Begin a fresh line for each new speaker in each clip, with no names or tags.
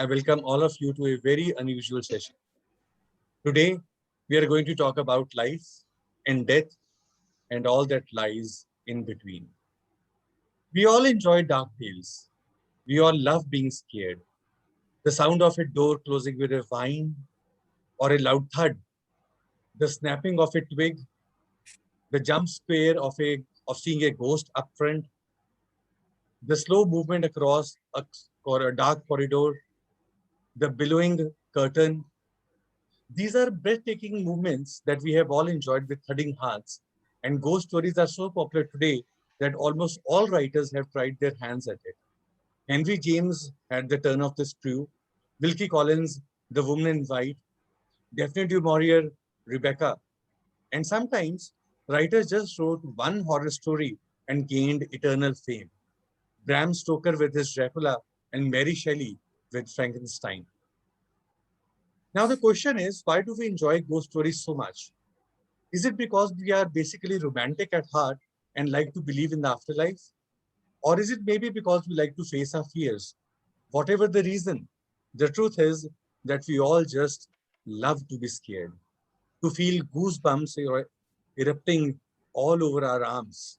I welcome all of you to a very unusual session. Today, we are going to talk about life and death and all that lies in between. We all enjoy dark tales. We all love being scared. The sound of a door closing with a whine or a loud thud, the snapping of a twig, the jump scare of seeing a ghost up front, the slow movement across a dark corridor, the billowing curtain. These are breathtaking movements that we have all enjoyed with thudding hearts. And ghost stories are so popular today that almost all writers have tried their hands at it. Henry James had the turn of the screw, Wilkie Collins, The Woman in White, Daphne du Maurier, Rebecca. And sometimes writers just wrote one horror story and gained eternal fame. Bram Stoker with his Dracula and Mary Shelley with Frankenstein. Now the question is, why do we enjoy ghost stories so much? Is it because we are basically romantic at heart and like to believe in the afterlife? Or is it maybe because we like to face our fears? Whatever the reason, the truth is that we all just love to be scared, to feel goosebumps erupting all over our arms.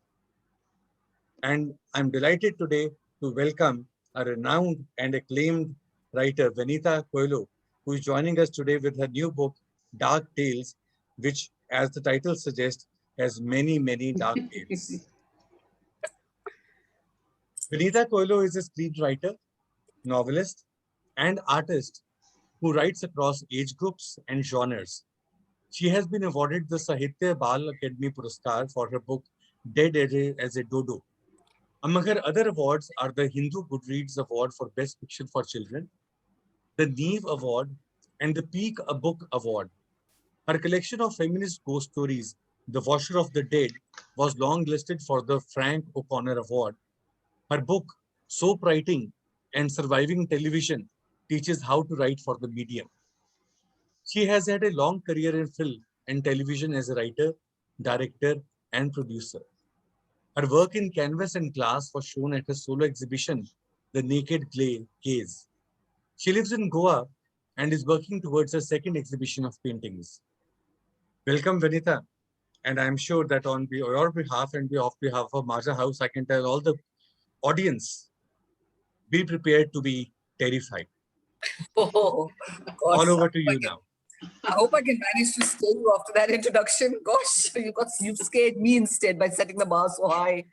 And I'm delighted today to welcome a renowned and acclaimed writer, Venita Coelho, who is joining us today with her new book, Dark Tales, which, as the title suggests, has many, many dark tales. Venita Coelho is a screenwriter, novelist, and artist who writes across age groups and genres. She has been awarded the Sahitya Bal Academy Puraskar for her book, Dead as a Dodo. Among her other awards are the Hindu Goodreads Award for Best Fiction for Children, the Neve Award, and the Peak a Book Award. Her collection of feminist ghost stories, The Washer of the Dead, was longlisted for the Frank O'Connor Award. Her book, Soap Writing and Surviving Television, teaches how to write for the medium. She has had a long career in film and television as a writer, director, and producer. Her work in canvas and glass was shown at her solo exhibition, The Naked Gaze. She lives in Goa and is working towards her second exhibition of paintings. Welcome, Vanita. And I'm sure that on your behalf and on behalf of Maja House, I can tell all the audience, be prepared to be terrified.
Oh, gosh.
All over to you now.
I hope I can manage to stay you after that introduction. Gosh, you've scared me instead by setting the bar so high.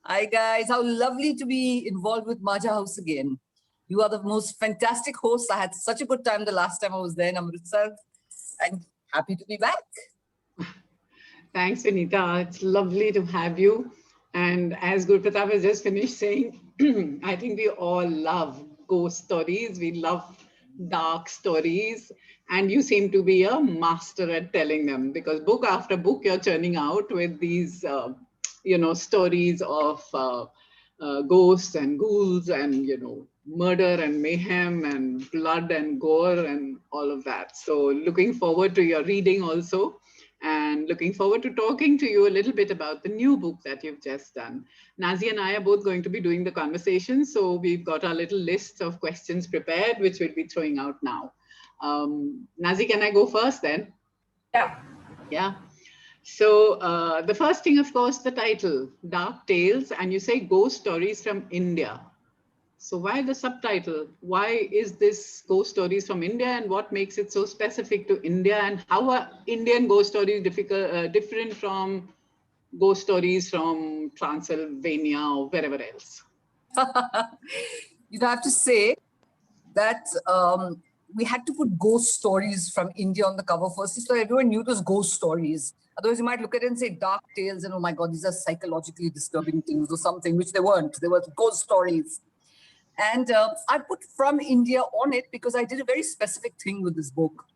Hi guys, how lovely to be involved with Maja House again. You are the most fantastic hosts. I had such a good time the last time I was there in Amritsar, and happy to be back.
Thanks, Vanita. It's lovely to have you. And as Guru Pratap has just finished saying, I think we all love ghost stories. We love dark stories. And you seem to be a master at telling them, because book after book you're churning out with these, stories of ghosts and ghouls and, murder and mayhem and blood and gore and all of that. So looking forward to your reading also. And looking forward to talking to you a little bit about the new book that you've just done. Nazi and I are both going to be doing the conversation. So we've got our little list of questions prepared, which we'll be throwing out now. Nazi, can I go first then?
Yeah.
Yeah. So the first thing, of course, the title, Dark Tales, and you say ghost stories from India. So why the subtitle? Why is this ghost stories from India, and what makes it so specific to India, and how are Indian ghost stories different from ghost stories from Transylvania or wherever else?
You'd have to say that we had to put ghost stories from India on the cover first, so everyone knew those ghost stories. Otherwise, you might look at it and say dark tales, and oh my God, these are psychologically disturbing things or something, which they weren't. They were ghost stories. And I put from India on it because I did a very specific thing with this book,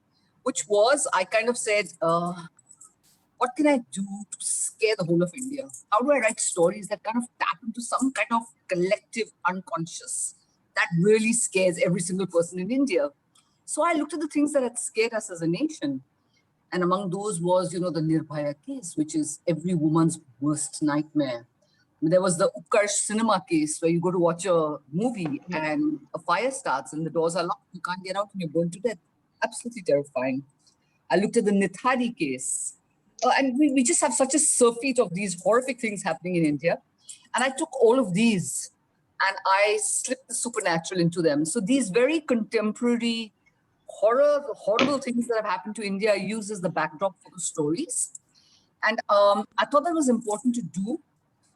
which was I kind of said, what can I do to scare the whole of India? How do I write stories that kind of tap into some kind of collective unconscious that really scares every single person in India? So I looked at the things that had scared us as a nation. And among those was, the Nirbhaya case, which is every woman's worst nightmare. There was the Utkarsh cinema case where you go to watch a movie and a fire starts and the doors are locked. You can't get out and you're burned to death. Absolutely terrifying. I looked at the Nithari case. And we just have such a surfeit of these horrific things happening in India. And I took all of these and I slipped the supernatural into them. So these very contemporary horrible things that have happened to India I use as the backdrop for the stories. And I thought that was important to do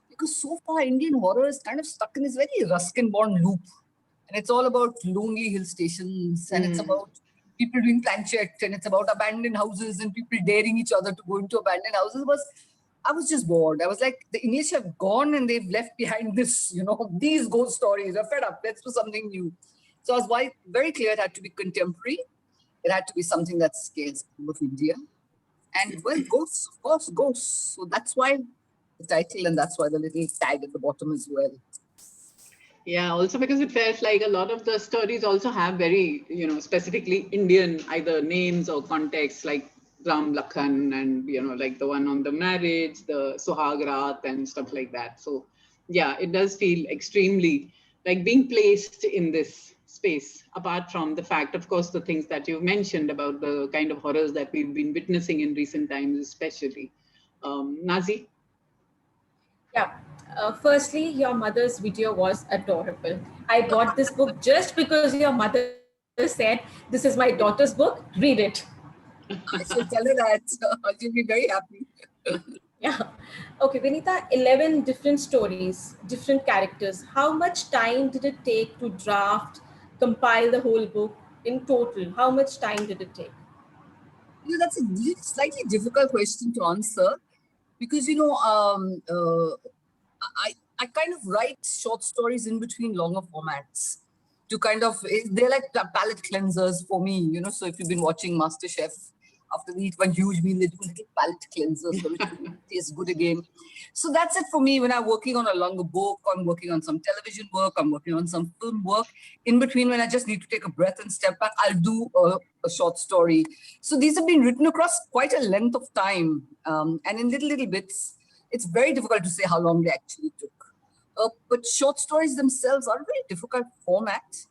because so far Indian horror is kind of stuck in this very Ruskin-born loop. And it's all about lonely hill stations and it's about people doing planchette and it's about abandoned houses and people daring each other to go into abandoned houses. I was just bored. I was like, the English have gone and they've left behind this, these ghost stories. I'm fed up. Let's do something new. So I was very clear it had to be contemporary. It had to be something that scales of India. And well, ghosts, of course, ghosts. So that's why the title and that's why the little tag at the bottom as well.
Yeah, also because it felt like a lot of the stories also have very, specifically Indian either names or contexts like Ram Lakhan and, like the one on the marriage, the Suhag Raat and stuff like that. So yeah, it does feel extremely like being placed in this space, apart from the fact, of course, the things that you mentioned about the kind of horrors that we've been witnessing in recent times, especially. Nazi?
Yeah. Firstly, your mother's video was adorable. I bought this book just because your mother said, "This is my daughter's book, read it."
I should tell her that. She'll be very happy.
Yeah. Okay, Venita, 11 different stories, different characters. How much time did it take to draft, compile the whole book in total? How much time did it take?
That's a slightly difficult question to answer because, I kind of write short stories in between longer formats to they're like palate cleansers for me, So if you've been watching MasterChef, after they eat one huge meal, they do little palate cleansers so it tastes good again. So that's it for me. When I'm working on a longer book, I'm working on some television work, I'm working on some film work. In between, when I just need to take a breath and step back, I'll do a short story. So these have been written across quite a length of time. And in little bits, it's very difficult to say how long they actually took. But short stories themselves are a very difficult format.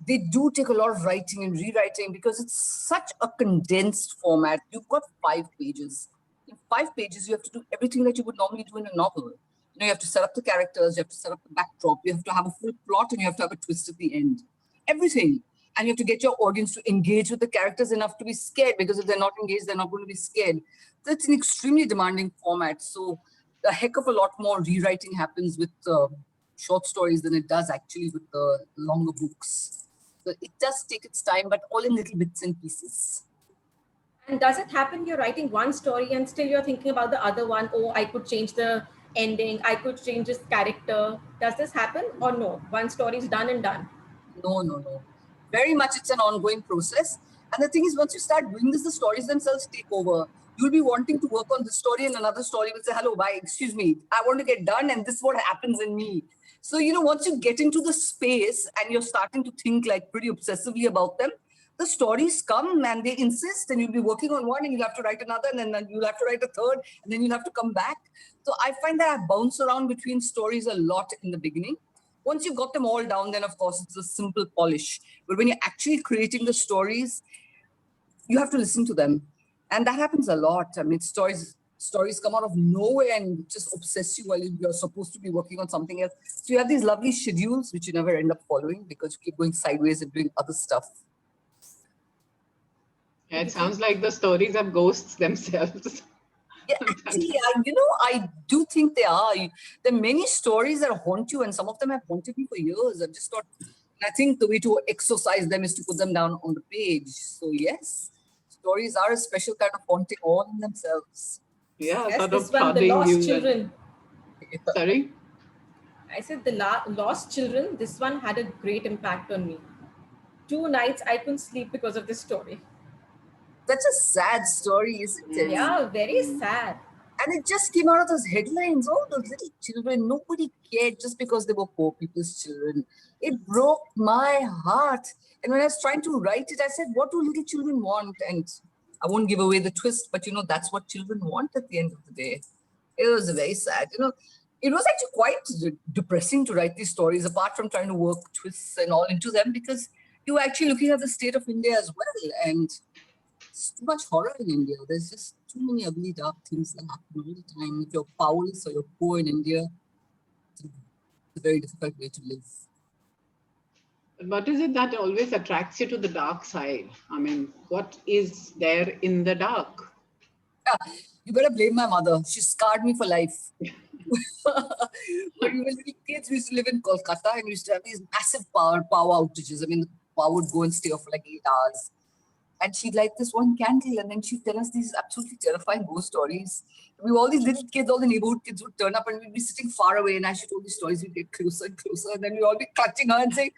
They do take a lot of writing and rewriting because it's such a condensed format. You've got 5 pages. In 5 pages, you have to do everything that you would normally do in a novel. You have to set up the characters, you have to set up the backdrop, you have to have a full plot, and you have to have a twist at the end. Everything. And you have to get your audience to engage with the characters enough to be scared, because if they're not engaged, they're not going to be scared. So it's an extremely demanding format. So a heck of a lot more rewriting happens with short stories than it does actually with the longer books. So it does take its time, but all in little bits and pieces.
And does it happen you're writing one story and still you're thinking about the other one? Oh, I could change the ending. I could change this character. Does this happen or no? One story is done and done.
No. Very much it's an ongoing process. And the thing is, once you start doing this, the stories themselves take over. You'll be wanting to work on this story and another story will say, hello, bye, excuse me, I want to get done and this is what happens in me. So, once you get into the space and you're starting to think like pretty obsessively about them, the stories come and they insist and you'll be working on one and you'll have to write another and then you'll have to write a third and then you'll have to come back. So I find that I bounce around between stories a lot in the beginning. Once you've got them all down, then of course it's a simple polish. But when you're actually creating the stories, you have to listen to them. And that happens a lot. I mean, stories come out of nowhere and just obsess you while you're supposed to be working on something else. So you have these lovely schedules, which you never end up following because you keep going sideways and doing other stuff.
Yeah, it sounds like the stories have ghosts themselves.
Yeah, actually, I do think they are. There are many stories that haunt you, and some of them have haunted me for years. I've just thought, I think the way to exorcise them is to put them down on the page. So yes, stories are a special kind of haunting all in themselves.
Yeah,
yes,
sort
this
of
one, the lost children.
Sorry?
I said the lost children, this one had a great impact on me. 2 nights I couldn't sleep because of this story.
That's a sad story, isn't it?
Yeah, very sad.
And it just came out of those headlines. Oh, those little children, nobody cared just because they were poor people's children. It broke my heart. And when I was trying to write it, I said, what do little children want? And I won't give away the twist, but that's what children want at the end of the day. It was very sad. It was actually quite depressing to write these stories, apart from trying to work twists and all into them, because you were actually looking at the state of India as well. And it's too much horror in India. There's just too many ugly, dark things that happen all the time. If you're powerless or you're poor in India, it's a very difficult way to live.
What is it that always attracts you to the dark side? I mean, what is there in the dark?
Yeah, you better blame my mother. She scarred me for life. When we were little kids, we used to live in Kolkata and we used to have these massive power outages. I mean, the power would go and stay off for like 8 hours. And she'd light this one candle and then she'd tell us these absolutely terrifying ghost stories. We were all these little kids, all the neighborhood kids would turn up and we'd be sitting far away. And as she told these stories, we'd get closer and closer. And then we'd all be clutching her and saying,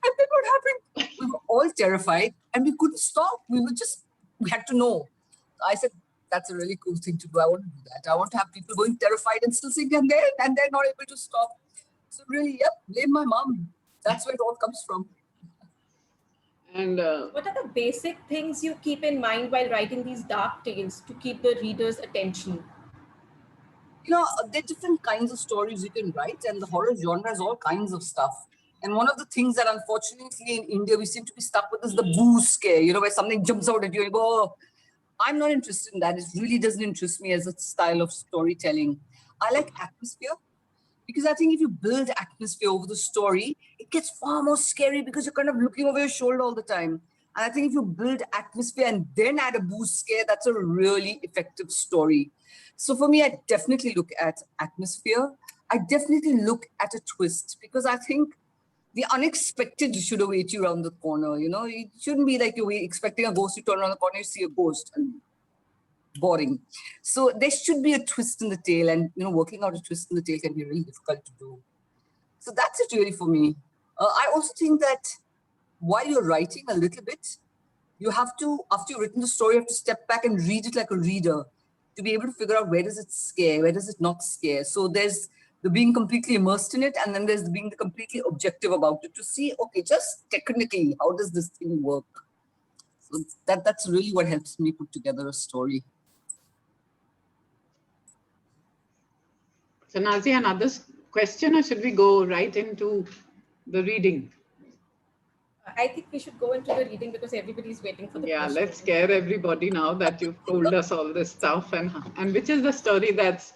and then what happened? We were all terrified and we couldn't stop. We had to know. I said, that's a really cool thing to do. I want to do that. I want to have people going terrified and still saying, and they're not able to stop. So really, blame my mom. That's where it all comes from.
And
what are the basic things you keep in mind while writing these dark tales to keep the reader's attention?
There are different kinds of stories you can write, and the horror genre has all kinds of stuff. And one of the things that unfortunately in India we seem to be stuck with is the boo scare, where something jumps out at you and you go, oh, I'm not interested in that. It really doesn't interest me as a style of storytelling. I like atmosphere, because I think if you build atmosphere over the story, it gets far more scary because you're kind of looking over your shoulder all the time. And I think if you build atmosphere and then add a boost scare, that's a really effective story. So for me, I definitely look at atmosphere. I definitely look at a twist, because I think the unexpected should await you around the corner. It shouldn't be like you're expecting a ghost, you turn around the corner, you see a ghost. And boring. So there should be a twist in the tale, and working out a twist in the tale can be really difficult to do. So that's it really for me. I also think that while you're writing a little bit, you have to, after you've written the story, you have to step back and read it like a reader to be able to figure out where does it scare, where does it not scare. So there's the being completely immersed in it, and then there's the being completely objective about it to see, okay, just technically, how does this thing work? So that's really what helps me put together a story.
so Nazi, another question, or should we go right into the reading?
I think we should go into the reading because everybody's waiting for the question.
Let's scare everybody now that you've told us all this stuff. And which is the story that's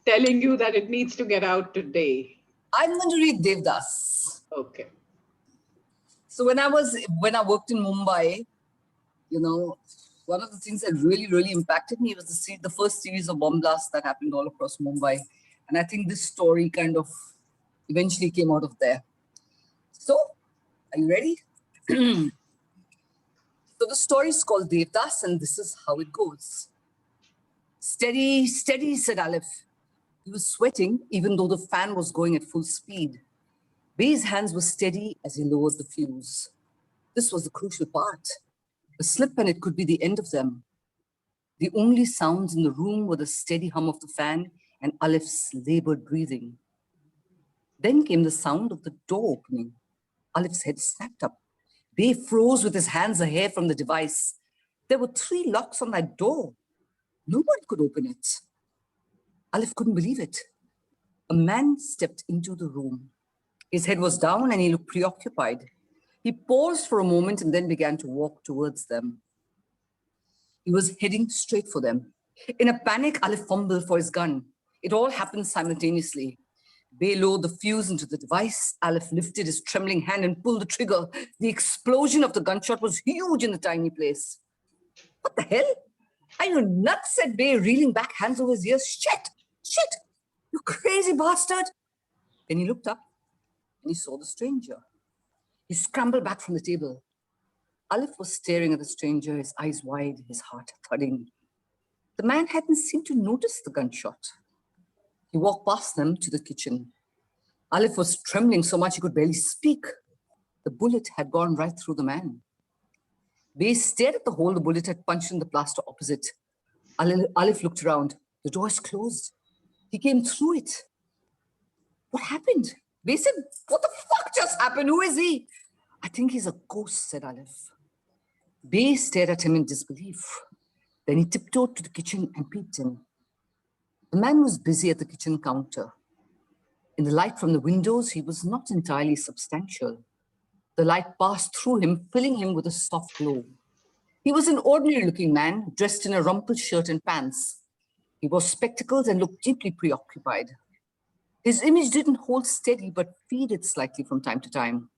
telling you that it needs to get out today?
I'm going to read Devdas.
Okay.
So when I worked in Mumbai, one of the things that really, really impacted me was the first series of bomb blasts that happened all across Mumbai. And I think this story kind of eventually came out of there. So, are you ready? So the story is called Devdas, and this is how it goes. Steady, steady, said Aleph. He was sweating, even though the fan was going at full speed. Bay's hands were steady as he lowered the fuse. This was the crucial part. A slip and it could be the end of them. The only sounds in the room were the steady hum of the fan and Aleph's labored breathing. Then came the sound of the door opening. Aleph's head snapped up. Bay froze with his hands ahair from the device. There were 3 locks on that door. No one could open it. Aleph couldn't believe it. A man stepped into the room. His head was down and he looked preoccupied. He paused for a moment and then began to walk towards them. He was heading straight for them. In a panic, Aleph fumbled for his gun. It all happened simultaneously. Bay lowered the fuse into the device. Aleph lifted his trembling hand and pulled the trigger. The explosion of the gunshot was huge in the tiny place. What the hell? Are you nuts? Said Bay, reeling back, hands over his ears. Shit, you crazy bastard. Then he looked up and he saw the stranger. He scrambled back from the table. Aleph was staring at the stranger, his eyes wide, his heart thudding. The man hadn't seemed to notice the gunshot. He walked past them to the kitchen. Aleph was trembling so much he could barely speak. The bullet had gone right through the man. Bay stared at the hole the bullet had punched in the plaster opposite. Aleph looked around. The door is closed. He came through it. What happened? Bay said, what the fuck just happened? Who is he? I think he's a ghost, said Aleph. Bay stared at him in disbelief. Then he tiptoed to the kitchen and peeped in. The man was busy at the kitchen counter. In the light from the windows, he was not entirely substantial. The light passed through him, filling him with a soft glow. He was an ordinary-looking man, dressed in a rumpled shirt and pants. He wore spectacles and looked deeply preoccupied. His image didn't hold steady, but faded slightly from time to time.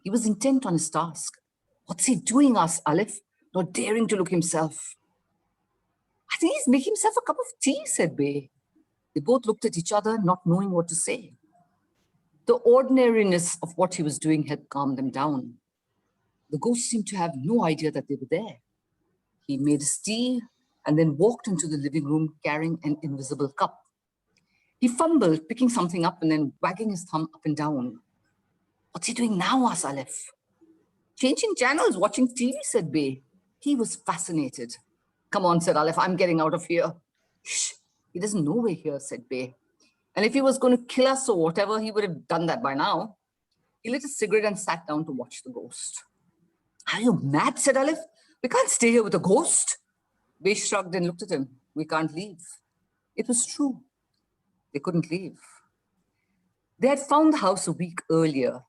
He was intent on his task. "What's he doing?" asked Aleph, not daring to look himself. "I think he's making himself a cup of tea," said Bay. They both looked at each other, not knowing what to say. The ordinariness of what he was doing had calmed them down. The ghost seemed to have no idea that they were there. He made his tea and then walked into the living room carrying an invisible cup. He fumbled, picking something up and then wagging his thumb up and down. "What's he doing now?" asked Aleph. "Changing channels, watching TV," said Bay. He was fascinated. "Come on," said Aleph, "I'm getting out of here." "Shh, he doesn't know we're here," said Bay. "And if he was going to kill us or whatever, he would have done that by now." He lit a cigarette and sat down to watch the ghost. "Are you mad?" said Aleph. "We can't stay here with a ghost." Bay shrugged and looked at him. "We can't leave." It was true. They couldn't leave. They had found the house a week earlier.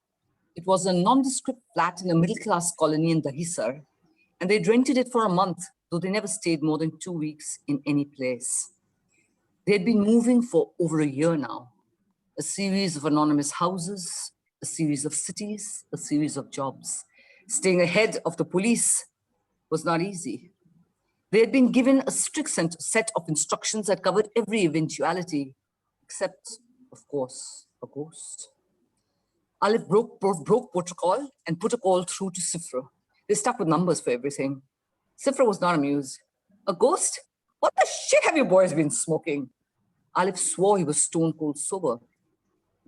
It was a nondescript flat in a middle-class colony in Dahisar, and they'd rented it for a month, though they never stayed more than 2 weeks in any place. They had been moving for over a year now. A series of anonymous houses, a series of cities, a series of jobs. Staying ahead of the police was not easy. They had been given a strict set of instructions that covered every eventuality, except, of course, a ghost. Aleph broke protocol and put a call through to Sifra. They stuck with numbers for everything. Sifra was not amused. "A ghost? What the shit have you boys been smoking?" Aleph swore he was stone cold sober.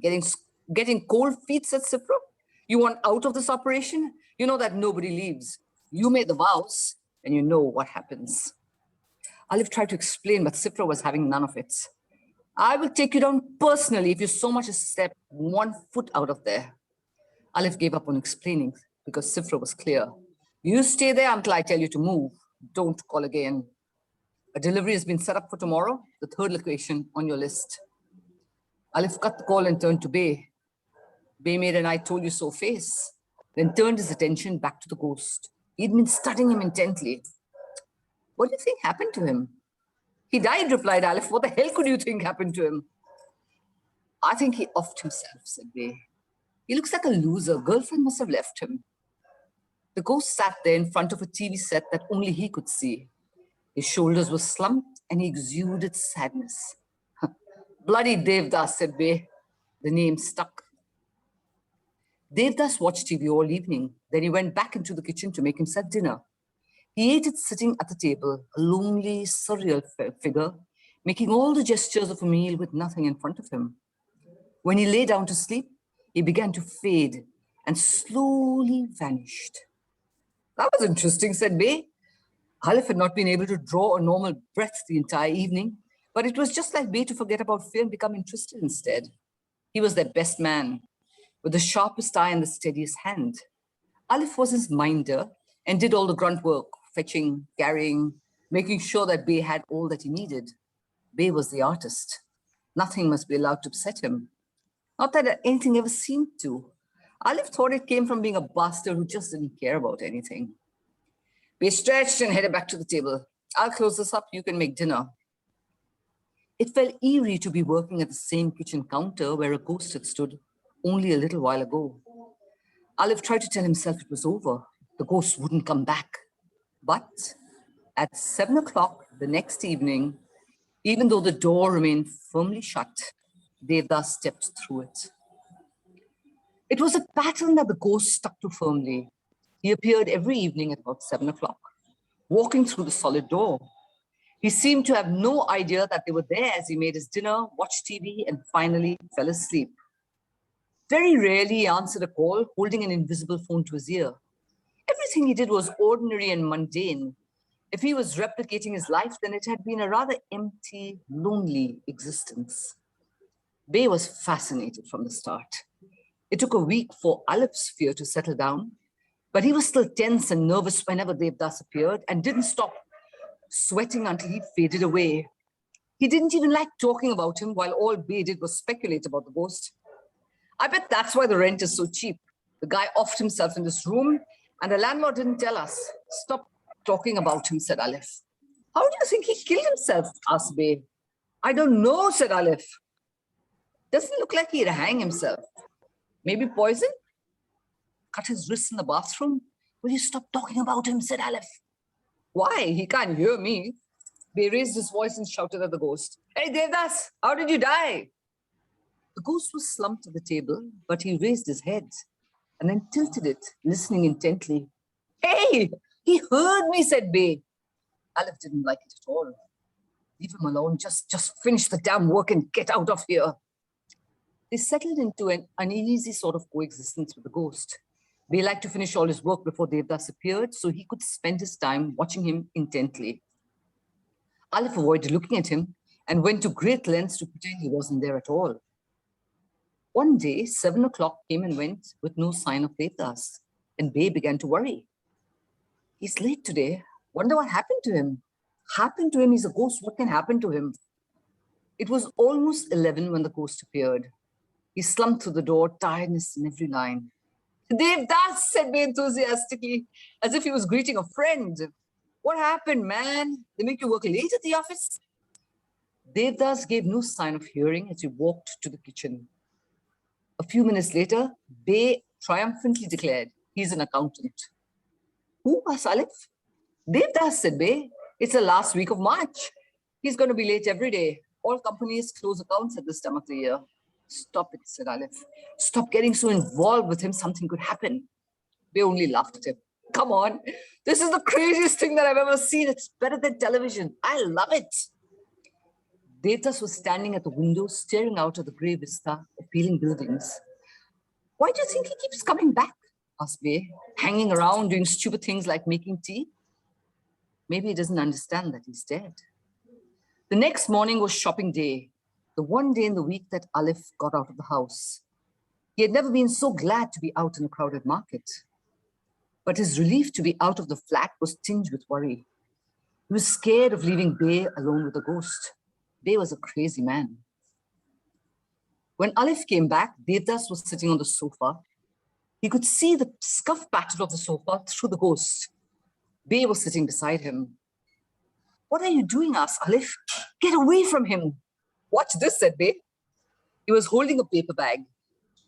Getting cold feet," said Sifra. "You want out of this operation? You know that nobody leaves. You made the vows, and you know what happens." Aleph tried to explain, but Sifra was having none of it. "I will take you down personally if you so much as step 1 foot out of there." Aleph gave up on explaining because Sifra was clear. "You stay there until I tell you to move. Don't call again. A delivery has been set up for tomorrow, the 3rd location on your list." Aleph cut the call and turned to Bay. Bay made an "I told you so" face, then turned his attention back to the ghost. He'd been studying him intently. "What do you think happened to him?" "He died," replied Aleph. "What the hell could you think happened to him?" "I think he offed himself," said Bay. "He looks like a loser. Girlfriend must have left him." The ghost sat there in front of a TV set that only he could see. His shoulders were slumped and he exuded sadness. "Bloody Devdas," said Bay. The name stuck. Devdas watched TV all evening. Then he went back into the kitchen to make himself dinner. He ate it sitting at the table, a lonely, surreal figure, making all the gestures of a meal with nothing in front of him. When he lay down to sleep, he began to fade and slowly vanished. "That was interesting," said Bay. Aleph had not been able to draw a normal breath the entire evening, but it was just like Bay to forget about fear and become interested instead. He was their best man, with the sharpest eye and the steadiest hand. Aleph was his minder and did all the grunt work, fetching, carrying, making sure that Bay had all that he needed. Bay was the artist. Nothing must be allowed to upset him. Not that anything ever seemed to. Aleph thought it came from being a bastard who just didn't care about anything. Bay stretched and headed back to the table. "I'll close this up. You can make dinner." It felt eerie to be working at the same kitchen counter where a ghost had stood only a little while ago. Aleph tried to tell himself it was over. The ghost wouldn't come back. But at 7 o'clock the next evening, even though the door remained firmly shut, Devdas stepped through it. It was a pattern that the ghost stuck to firmly. He appeared every evening at about 7 o'clock, walking through the solid door. He seemed to have no idea that they were there as he made his dinner, watched TV, and finally fell asleep. Very rarely he answered a call, holding an invisible phone to his ear. Everything he did was ordinary and mundane. If he was replicating his life, then it had been a rather empty, lonely existence. Bay was fascinated from the start. It took a week for Aleph's fear to settle down, but he was still tense and nervous whenever Devdas appeared and didn't stop sweating until he faded away. He didn't even like talking about him, while all Bay did was speculate about the ghost. I bet that's why the rent is so cheap. The guy offed himself in this room, and the landlord didn't tell us. Stop talking about him, said Aleph. How do you think he killed himself? Asked Bay. I don't know, said Aleph. Doesn't look like he'd hang himself. Maybe poison? Cut his wrists in the bathroom? Will you stop talking about him, said Aleph. Why? He can't hear me. Bay raised his voice and shouted at the ghost. Hey, Devdas, how did you die? The ghost was slumped at the table, but he raised his head and then tilted it, listening intently. Hey, he heard me, said Bay. Aleph didn't like it at all. Leave him alone. Just finish the damn work and get out of here. They settled into an uneasy sort of coexistence with the ghost. Bay liked to finish all his work before Devdas appeared, so he could spend his time watching him intently. Aleph avoided looking at him and went to great lengths to pretend he wasn't there at all. One day, 7 o'clock came and went with no sign of Devdas, and Bay began to worry. He's late today. Wonder what happened to him. Happened to him? He's a ghost. What can happen to him? It was almost 11 when the ghost appeared. He slumped through the door, tiredness in every line. Devdas, said Bay enthusiastically, as if he was greeting a friend. What happened, man? They make you work late at the office? Devdas gave no sign of hearing as he walked to the kitchen. A few minutes later, Bay triumphantly declared, he's an accountant. Who? Asked Aleph. Devdas, said Bay. It's the last week of March. He's going to be late every day. All companies close accounts at this time of the year. Stop it, said Aleph. Stop getting so involved with him. Something could happen. Bay only laughed at him. Come on. This is the craziest thing that I've ever seen. It's better than television. I love it. Devdas was standing at the window, staring out at the grey vista of peeling buildings. Why do you think he keeps coming back? Asked Bay. Hanging around, doing stupid things like making tea? Maybe he doesn't understand that he's dead. The next morning was shopping day, the one day in the week that Aleph got out of the house. He had never been so glad to be out in a crowded market. But his relief to be out of the flat was tinged with worry. He was scared of leaving Bay alone with the ghost. Bay was a crazy man. When Aleph came back, Devdas was sitting on the sofa. He could see the scuff pattern of the sofa through the ghost. Bay was sitting beside him. What are you doing? Asked Aleph. Get away from him. Watch this, said Bay. He was holding a paper bag.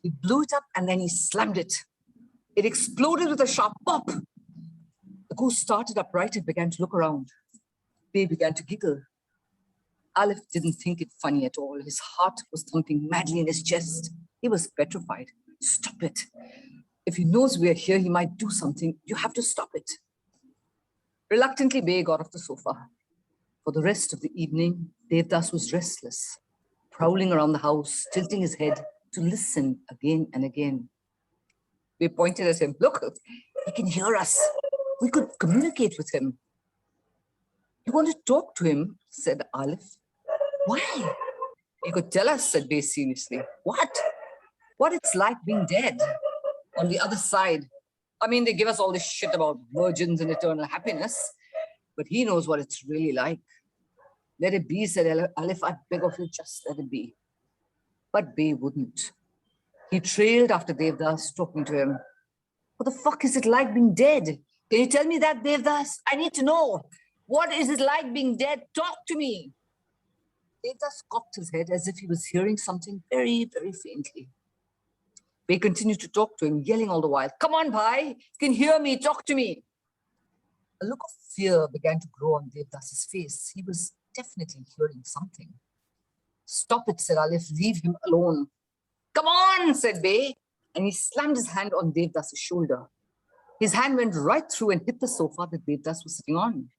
He blew it up and then he slammed it. It exploded with a sharp pop. The ghost started upright and began to look around. Bay began to giggle. Aleph didn't think it funny at all. His heart was thumping madly in his chest. He was petrified. Stop it. If he knows we're here, he might do something. You have to stop it. Reluctantly, Bay got off the sofa. For the rest of the evening, Devdas was restless, prowling around the house, tilting his head to listen again and again. Bay pointed at him. Look, he can hear us. We could communicate with him. You want to talk to him? Said Aleph. Why? You could tell us, said Bay seriously. What? What it's like being dead on the other side. I mean, they give us all this shit about virgins and eternal happiness, but he knows what it's really like. Let it be, said Aleph. I beg of you, just let it be. But Bay wouldn't. He trailed after Devdas, talking to him. What the fuck is it like being dead? Can you tell me that, Devdas? I need to know. What is it like being dead? Talk to me. Devdas cocked his head as if he was hearing something very, very faintly. Bay continued to talk to him, yelling all the while, come on, bhai, you can hear me, talk to me. A look of fear began to grow on Devdas's face. He was definitely hearing something. Stop it, said Aleph, leave him alone. Come on, said Bay, and he slammed his hand on Devdas's shoulder. His hand went right through and hit the sofa that Devdas was sitting on.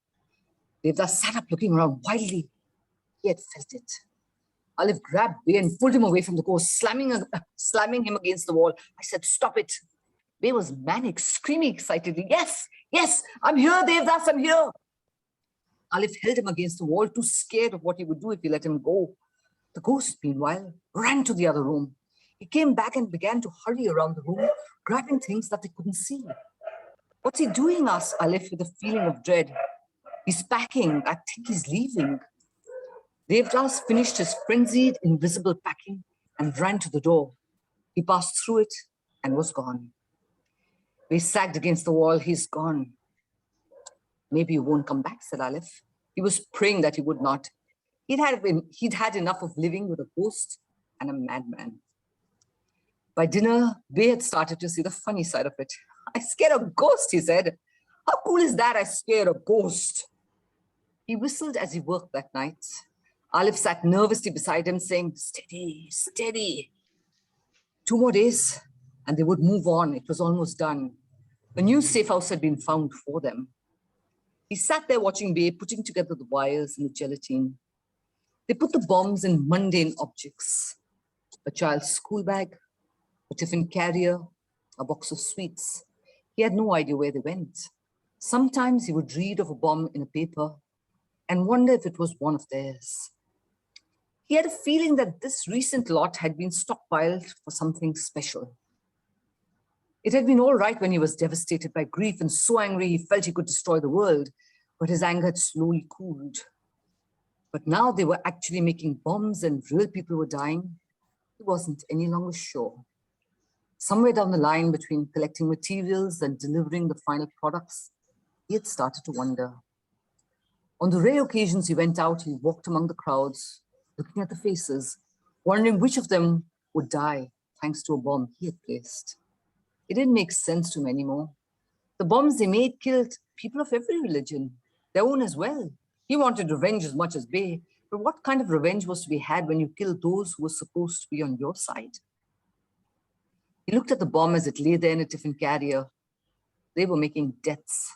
Devdas sat up looking around wildly. He had felt it. Aleph grabbed Bay and pulled him away from the ghost, slamming him against the wall. I said, stop it. Bay was manic, screaming excitedly. Yes, yes, I'm here, Devdas, I'm here. Aleph held him against the wall, too scared of what he would do if he let him go. The ghost, meanwhile, ran to the other room. He came back and began to hurry around the room, grabbing things that they couldn't see. What's he doing? Asked Aleph with a feeling of dread. He's packing. I think he's leaving. Devdas finished his frenzied, invisible packing and ran to the door. He passed through it and was gone. We sagged against the wall. He's gone. Maybe he won't come back, said Aleph. He was praying that he would not. He'd had enough of living with a ghost and a madman. By dinner, Bay had started to see the funny side of it. I scared a ghost, he said. How cool is that, I scared a ghost? He whistled as he worked that night. Aleph sat nervously beside him, saying, steady, steady. 2 more days, and they would move on. It was almost done. A new safe house had been found for them. He sat there watching Bay putting together the wires and the gelatine. They put the bombs in mundane objects. A child's school bag, a tiffin carrier, a box of sweets. He had no idea where they went. Sometimes he would read of a bomb in a paper and wonder if it was one of theirs. He had a feeling that this recent lot had been stockpiled for something special. It had been all right when he was devastated by grief and so angry he felt he could destroy the world, but his anger had slowly cooled. But now they were actually making bombs and real people were dying. He wasn't any longer sure. Somewhere down the line between collecting materials and delivering the final products, he had started to wonder. On the rare occasions he went out, he walked among the crowds, looking at the faces, wondering which of them would die thanks to a bomb he had placed. It didn't make sense to him anymore. The bombs they made killed people of every religion, their own as well. He wanted revenge as much as Bay, but what kind of revenge was to be had when you killed those who were supposed to be on your side? He looked at the bomb as it lay there in a tiffin carrier. They were making deaths,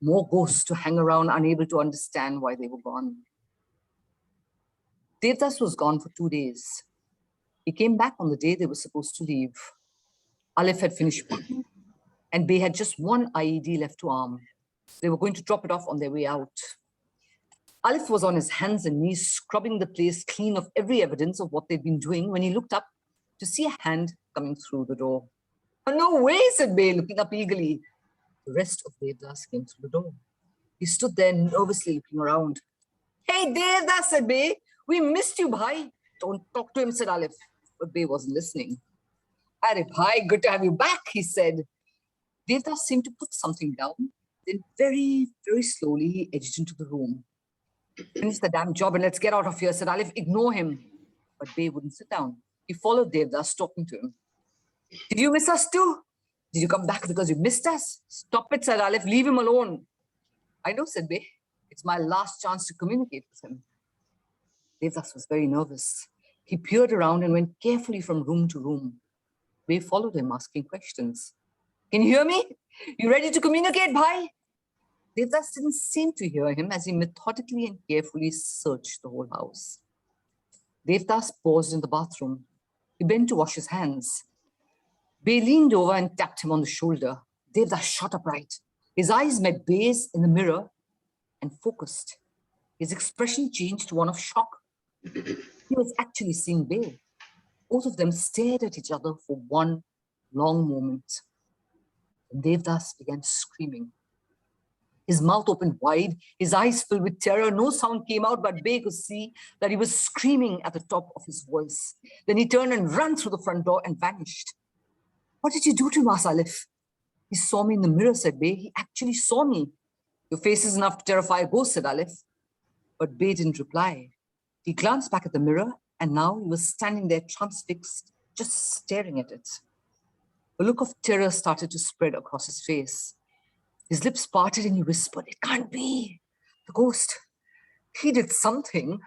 more ghosts to hang around, unable to understand why they were gone. Devdas was gone for 2 days. He came back on the day they were supposed to leave. Aleph had finished packing, and Bay had just one IED left to arm. They were going to drop it off on their way out. Aleph was on his hands and knees, scrubbing the place clean of every evidence of what they'd been doing when he looked up to see a hand coming through the door. Oh, no way, said Bay, looking up eagerly. The rest of Devdas came through the door. He stood there nervously looking around. Hey, Devdas, said Bay, we missed you, bhai. Don't talk to him, said Aleph, but Bay wasn't listening. Arey bhai, good to have you back, he said. Devdas seemed to put something down. Then very, very slowly, he edged into the room. Finish the damn job and let's get out of here, said Aleph. Ignore him. But Bay wouldn't sit down. He followed Devdas, talking to him. Did you miss us too? Did you come back because you missed us? Stop it, said Aleph. Leave him alone. I know, said Bay. It's my last chance to communicate with him. Devdas was very nervous. He peered around and went carefully from room to room. Bay followed him, asking questions. Can you hear me? You ready to communicate, bhai? Devdas didn't seem to hear him as he methodically and carefully searched the whole house. Devdas paused in the bathroom. He bent to wash his hands. Bay leaned over and tapped him on the shoulder. Devdas shot upright. His eyes met Bay's in the mirror and focused. His expression changed to one of shock. He was actually seeing Bay. Both of them stared at each other for one long moment. And Devdas began screaming. His mouth opened wide, his eyes filled with terror. No sound came out, but Bay could see that he was screaming at the top of his voice. Then he turned and ran through the front door and vanished. What did you do to him, asked Aleph? He saw me in the mirror, said Bay. He actually saw me. Your face is enough to terrify a ghost, said Aleph. But Bay didn't reply. He glanced back at the mirror, and now he was standing there transfixed, just staring at it. A look of terror started to spread across his face. His lips parted and he whispered, it can't be. The ghost, he did something.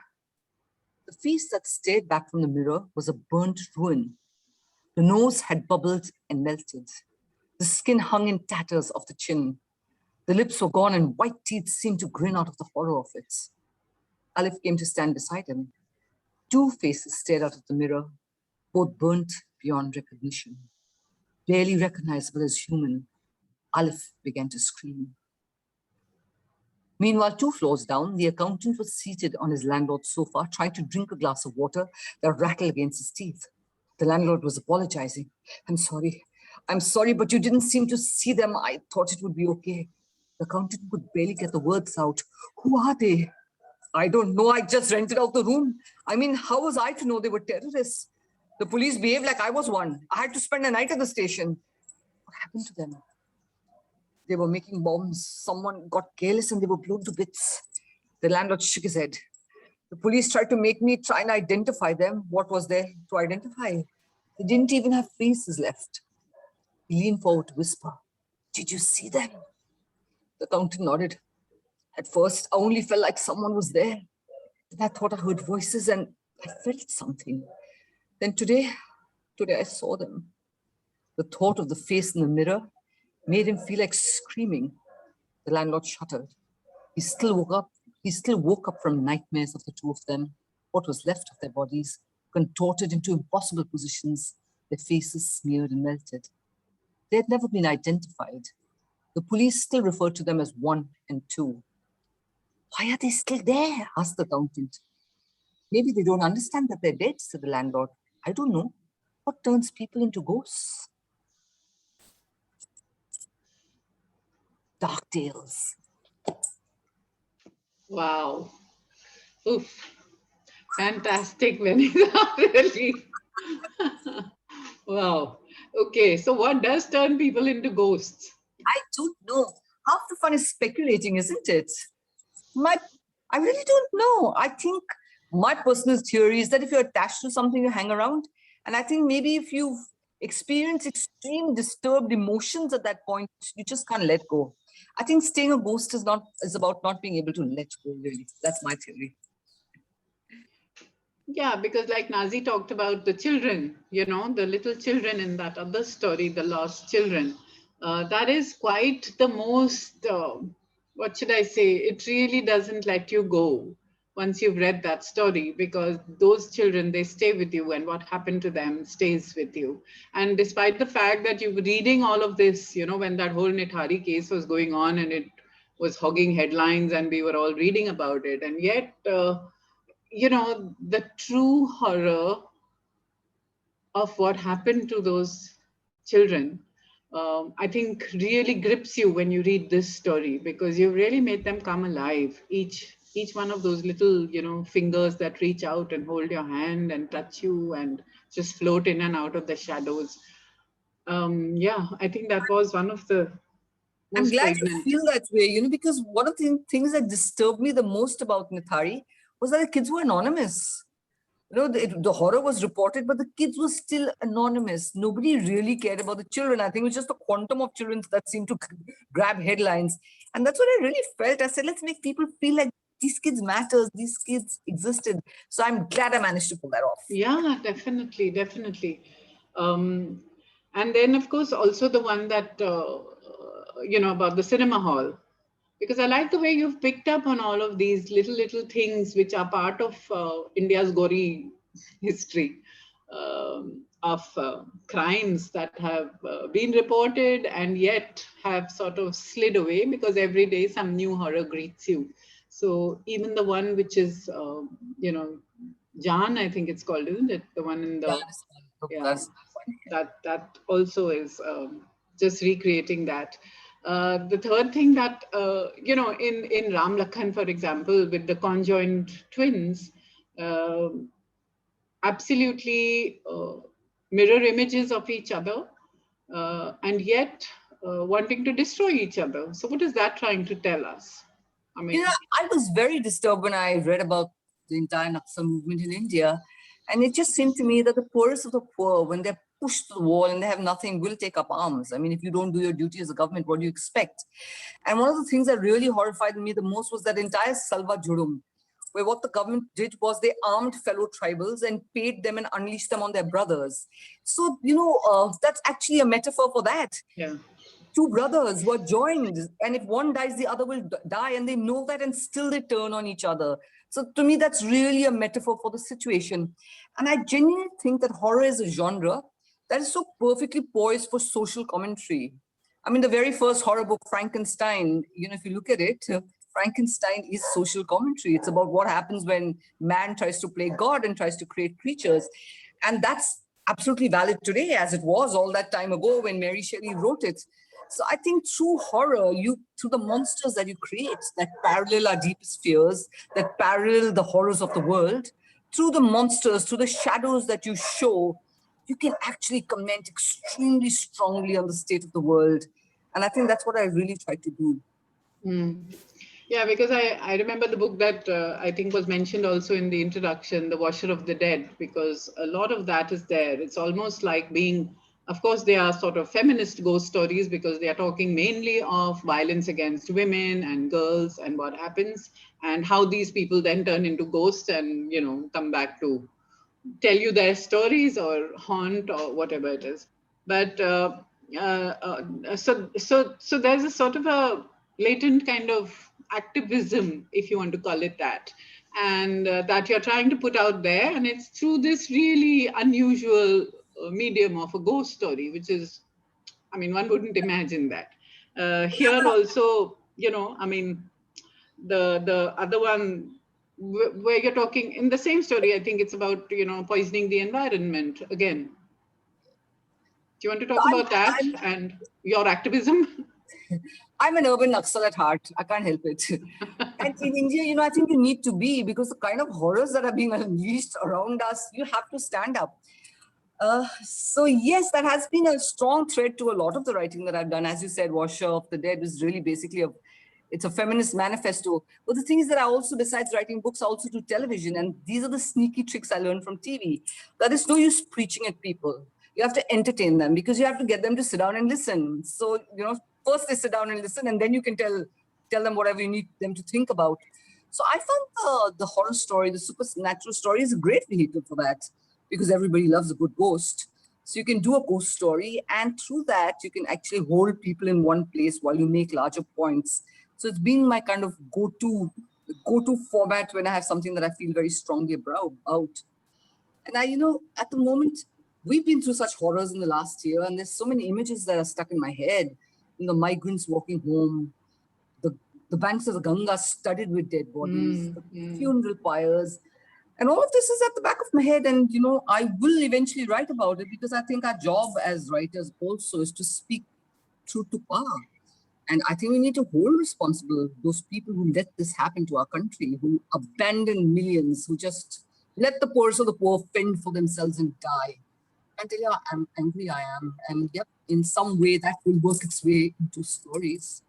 The face that stared back from the mirror was a burnt ruin. The nose had bubbled and melted. The skin hung in tatters off the chin. The lips were gone and white teeth seemed to grin out of the horror of it. Aleph came to stand beside him. Two faces stared out of the mirror, both burnt beyond recognition. Barely recognizable as human, Aleph began to scream. Meanwhile, 2 floors down, the accountant was seated on his landlord's sofa, trying to drink a glass of water that rattled against his teeth. The landlord was apologizing. I'm sorry, but you didn't seem to see them. I thought it would be okay. The accountant could barely get the words out. Who are they? I don't know. I just rented out the room. I mean, how was I to know they were terrorists? The police behaved like I was one. I had to spend a night at the station. What happened to them? They were making bombs. Someone got careless and they were blown to bits. The landlord shook his head. The police tried to make me try and identify them. What was there to identify? They didn't even have faces left. He leaned forward to whisper, "Did you see them?" The accountant nodded. At first, I only felt like someone was there. Then I thought I heard voices and I felt something. Then today I saw them. The thought of the face in the mirror made him feel like screaming. The landlord shuddered. He still woke up from nightmares of the two of them, what was left of their bodies, contorted into impossible positions, their faces smeared and melted. They had never been identified. The police still referred to them as 1 and 2. "Why are they still there?" asked the accountant. "Maybe they don't understand that they're dead," said the landlord. "I don't know. What turns people into ghosts?" Dark tales.
Wow. Oof. Fantastic, Vanita. Really. Wow. Okay, so what does turn people into ghosts?
I don't know. Half the fun is speculating, isn't it? I really don't know. I think my personal theory is that if you're attached to something, you hang around. And I think maybe if you've experienced extreme disturbed emotions at that point, you just can't let go. I think staying a ghost is about not being able to let go, really. That's my theory.
Yeah, because like Nazi talked about the children, the little children in that other story, the lost children. That is quite the most, what should I say? It really doesn't let you go once you've read that story, because those children, they stay with you, and what happened to them stays with you. And despite the fact that you're reading all of this, when that whole Nithari case was going on and it was hogging headlines and we were all reading about it, and yet, the true horror of what happened to those children, I think really grips you when you read this story, because you really made them come alive. Each one of those little, fingers that reach out and hold your hand and touch you and just float in and out of the shadows. Yeah, I think that was one of the
I'm
most
glad you
pregnant.
feel that way, because one of the things that disturbed me the most about Nithari was that the kids were anonymous. The horror was reported, but the kids were still anonymous. Nobody really cared about the children. I think it was just the quantum of children that seemed to grab headlines. And that's what I really felt. I said, let's make people feel like these kids matters. These kids existed. So I'm glad I managed to pull that off.
Yeah, definitely, definitely. And then, of course, also the one that, about the cinema hall, because I like the way you've picked up on all of these little things which are part of India's gory history, of crimes that have been reported and yet have sort of slid away, because every day some new horror greets you. So even the one which is, Jan, I think it's called, isn't it? The one in the, yeah, that also is just recreating that. The third thing that, in Ram Lakhan, for example, with the conjoined twins, absolutely mirror images of each other, and yet wanting to destroy each other. So what is that trying to tell us? I mean,
I was very disturbed when I read about the entire Naxal movement in India. And it just seemed to me that the poorest of the poor, when they're pushed to the wall and they have nothing, will take up arms. I mean, if you don't do your duty as a government, what do you expect? And one of the things that really horrified me the most was that entire Salva Jurum, where what the government did was they armed fellow tribals and paid them and unleashed them on their brothers. So, that's actually a metaphor for that.
Yeah.
Two brothers were joined, and if one dies, the other will die, and they know that, and still they turn on each other. So to me, that's really a metaphor for the situation. And I genuinely think that horror is a genre that is so perfectly poised for social commentary. I mean, the very first horror book, Frankenstein, if you look at it, Frankenstein is social commentary. It's about what happens when man tries to play God and tries to create creatures. And that's absolutely valid today, as it was all that time ago when Mary Shelley wrote it. So I think through horror, through the monsters that you create that parallel our deepest fears, that parallel the horrors of the world, through the monsters, through the shadows that you show, you can actually comment extremely strongly on the state of the world. And I think that's what I really try to do.
Yeah, because I remember the book that I think was mentioned also in the introduction, The Washer of the Dead, because a lot of that is there. It's almost like being, of course, they are sort of feminist ghost stories because they are talking mainly of violence against women and girls and what happens and how these people then turn into ghosts and, you know, come back to tell you their stories or haunt or whatever it is. But so there's a sort of a latent kind of activism, if you want to call it that, and that you're trying to put out there, and it's through this really unusual medium of a ghost story, which is, I mean, one wouldn't imagine that. Here also, you know, I mean, the other one where you're talking in the same story, I think it's about, you know, poisoning the environment again. Do you want to talk about that and your activism?
I'm an urban Naxal at heart. I can't help it. And in India, you know, I think you need to be, because the kind of horrors that are being unleashed around us, you have to stand up. So yes, that has been a strong thread to a lot of the writing that I've done. As you said, Washer of the Dead is really basically it's a feminist manifesto. But the thing is that I also, besides writing books, I also do television. And these are the sneaky tricks I learned from TV. That is no use preaching at people. You have to entertain them because you have to get them to sit down and listen. So, you know, first they sit down and listen, and then you can tell them whatever you need them to think about. So I found the horror story, the supernatural story, is a great vehicle for that, because everybody loves a good ghost. So you can do a ghost story, and through that, you can actually hold people in one place while you make larger points. So it's been my kind of go-to format when I have something that I feel very strongly about. And I, you know, at the moment, we've been through such horrors in the last year, and there's so many images that are stuck in my head. You know, migrants walking home, the banks of the Ganga studded with dead bodies, the funeral pyres. And all of this is at the back of my head. And, you know, I will eventually write about it, because I think our job as writers also is to speak truth to power. And I think we need to hold responsible those people who let this happen to our country, who abandon millions, who just let the poorest of the poor fend for themselves and die. And tell you how angry I am. And yep, in some way that will work its way into stories.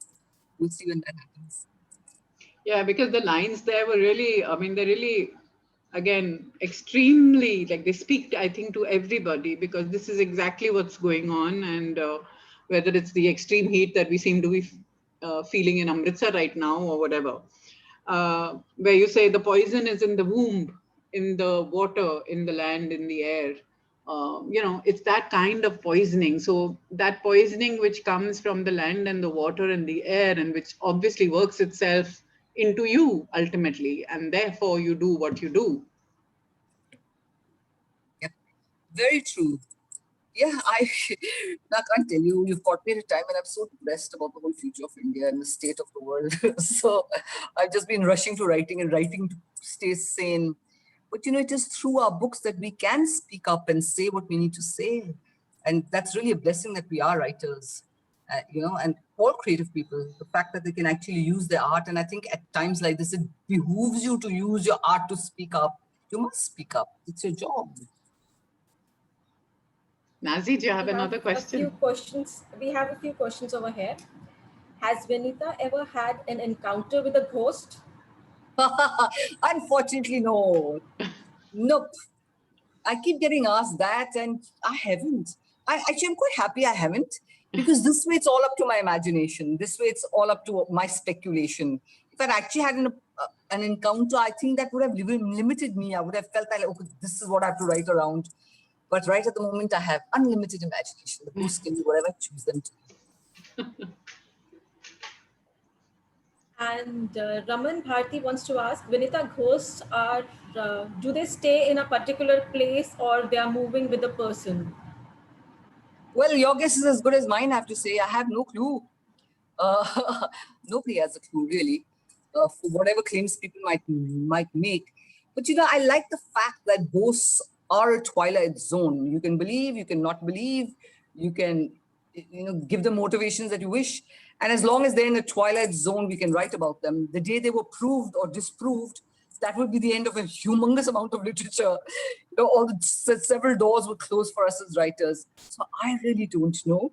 We'll see when that happens.
Yeah, because the lines there were really, I mean, they're really, again, extremely, like they speak, I think, to everybody, because this is exactly what's going on. And whether it's the extreme heat that we seem to be feeling in Amritsar right now or whatever, where you say the poison is in the womb, in the water, in the land, in the air. You know, it's that kind of poisoning. So that poisoning which comes from the land and the water and the air, and which obviously works itself into you ultimately, and therefore you do what you do.
Yep, very true. Yeah, I can't tell you. You've caught me at a time when I'm so depressed about the whole future of India and the state of the world. So I've just been rushing to writing to stay sane. But, you know, it is through our books that we can speak up and say what we need to say. And that's really a blessing that we are writers, you know, and all creative people, the fact that they can actually use their art. And I think at times like this, it behooves you to use your art to speak up. You must speak up. It's your job.
Nazi, do you have another question?
We have a few questions over here. Has Vanita ever had an encounter with a ghost?
Unfortunately, no. Nope. I keep getting asked that, and I haven't. I'm quite happy I haven't, because this way it's all up to my imagination. This way it's all up to my speculation. If I'd actually had an encounter, I think that would have limited me. I would have felt like, okay, this is what I have to write around. But right at the moment, I have unlimited imagination. The ghosts can do whatever I choose them to do.
And Raman Bharti wants to ask, Vanita, ghosts are, do they stay in a particular place or they are moving with the person?
Well, your guess is as good as mine, I have to say. I have no clue. Nobody has a clue, really, for whatever claims people might make. But, you know, I like the fact that ghosts are a twilight zone. You can believe, you can not believe, you can give them motivations that you wish. And as long as they're in a twilight zone, we can write about them. The day they were proved or disproved, that would be the end of a humongous amount of literature. All the several doors would close for us as writers. So I really don't know,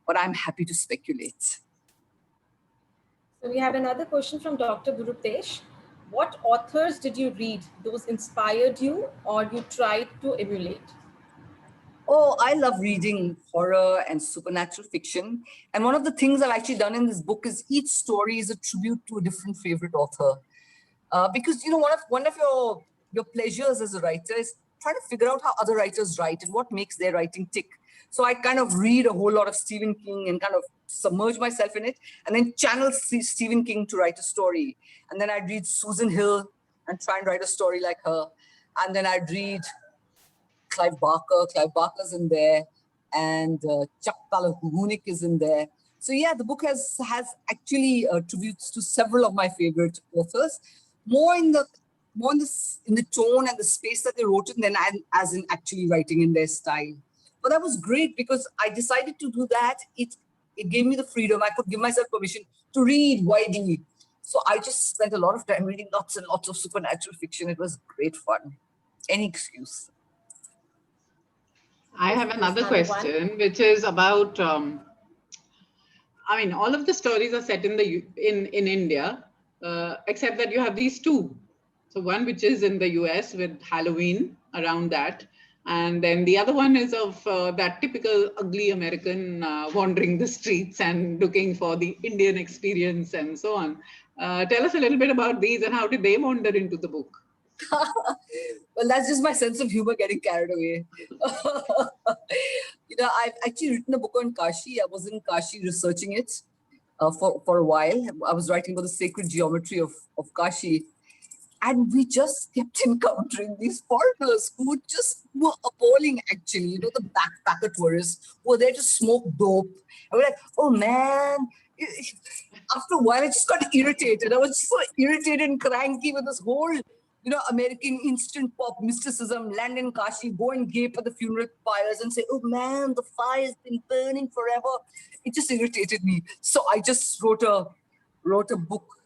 but I'm happy to speculate.
So we have another question from Dr. Gurutesh. What authors did you read? Those inspired you or you tried to emulate?
Oh, I love reading horror and supernatural fiction. And one of the things I've actually done in this book is each story is a tribute to a different favorite author. Because one of your pleasures as a writer is trying to figure out how other writers write and what makes their writing tick. So I kind of read a whole lot of Stephen King and kind of submerge myself in it, and then channel Stephen King to write a story. And then I'd read Susan Hill and try and write a story like her. And then I'd read Clive Barker. Clive Barker's in there, and Chuck Palahniuk is in there. So yeah, the book has actually tributes to several of my favorite authors, more in the tone and the space that they wrote in than as in actually writing in their style. But that was great because I decided to do that. It gave me the freedom. I could give myself permission to read widely. So I just spent a lot of time reading lots and lots of supernatural fiction. It was great fun. Any excuse.
I have another question, which is about, all of the stories are set in India, except that you have these two. So one which is in the US with Halloween around that. And then the other one is of that typical ugly American wandering the streets and looking for the Indian experience and so on. Tell us a little bit about these and how did they wander into the book?
Well, that's just my sense of humor getting carried away. I've actually written a book on Kashi. I was in Kashi researching it for a while. I was writing about the sacred geometry of Kashi. And we just kept encountering these foreigners who were appalling, actually. The backpacker tourists who were there to smoke dope. And we're like, oh man. After a while, I just got irritated. I was just so irritated and cranky with this whole American instant pop mysticism, land in Kashi, go and gape at the funeral pyres and say, oh man, the fire's been burning forever. It just irritated me. So I just wrote a book,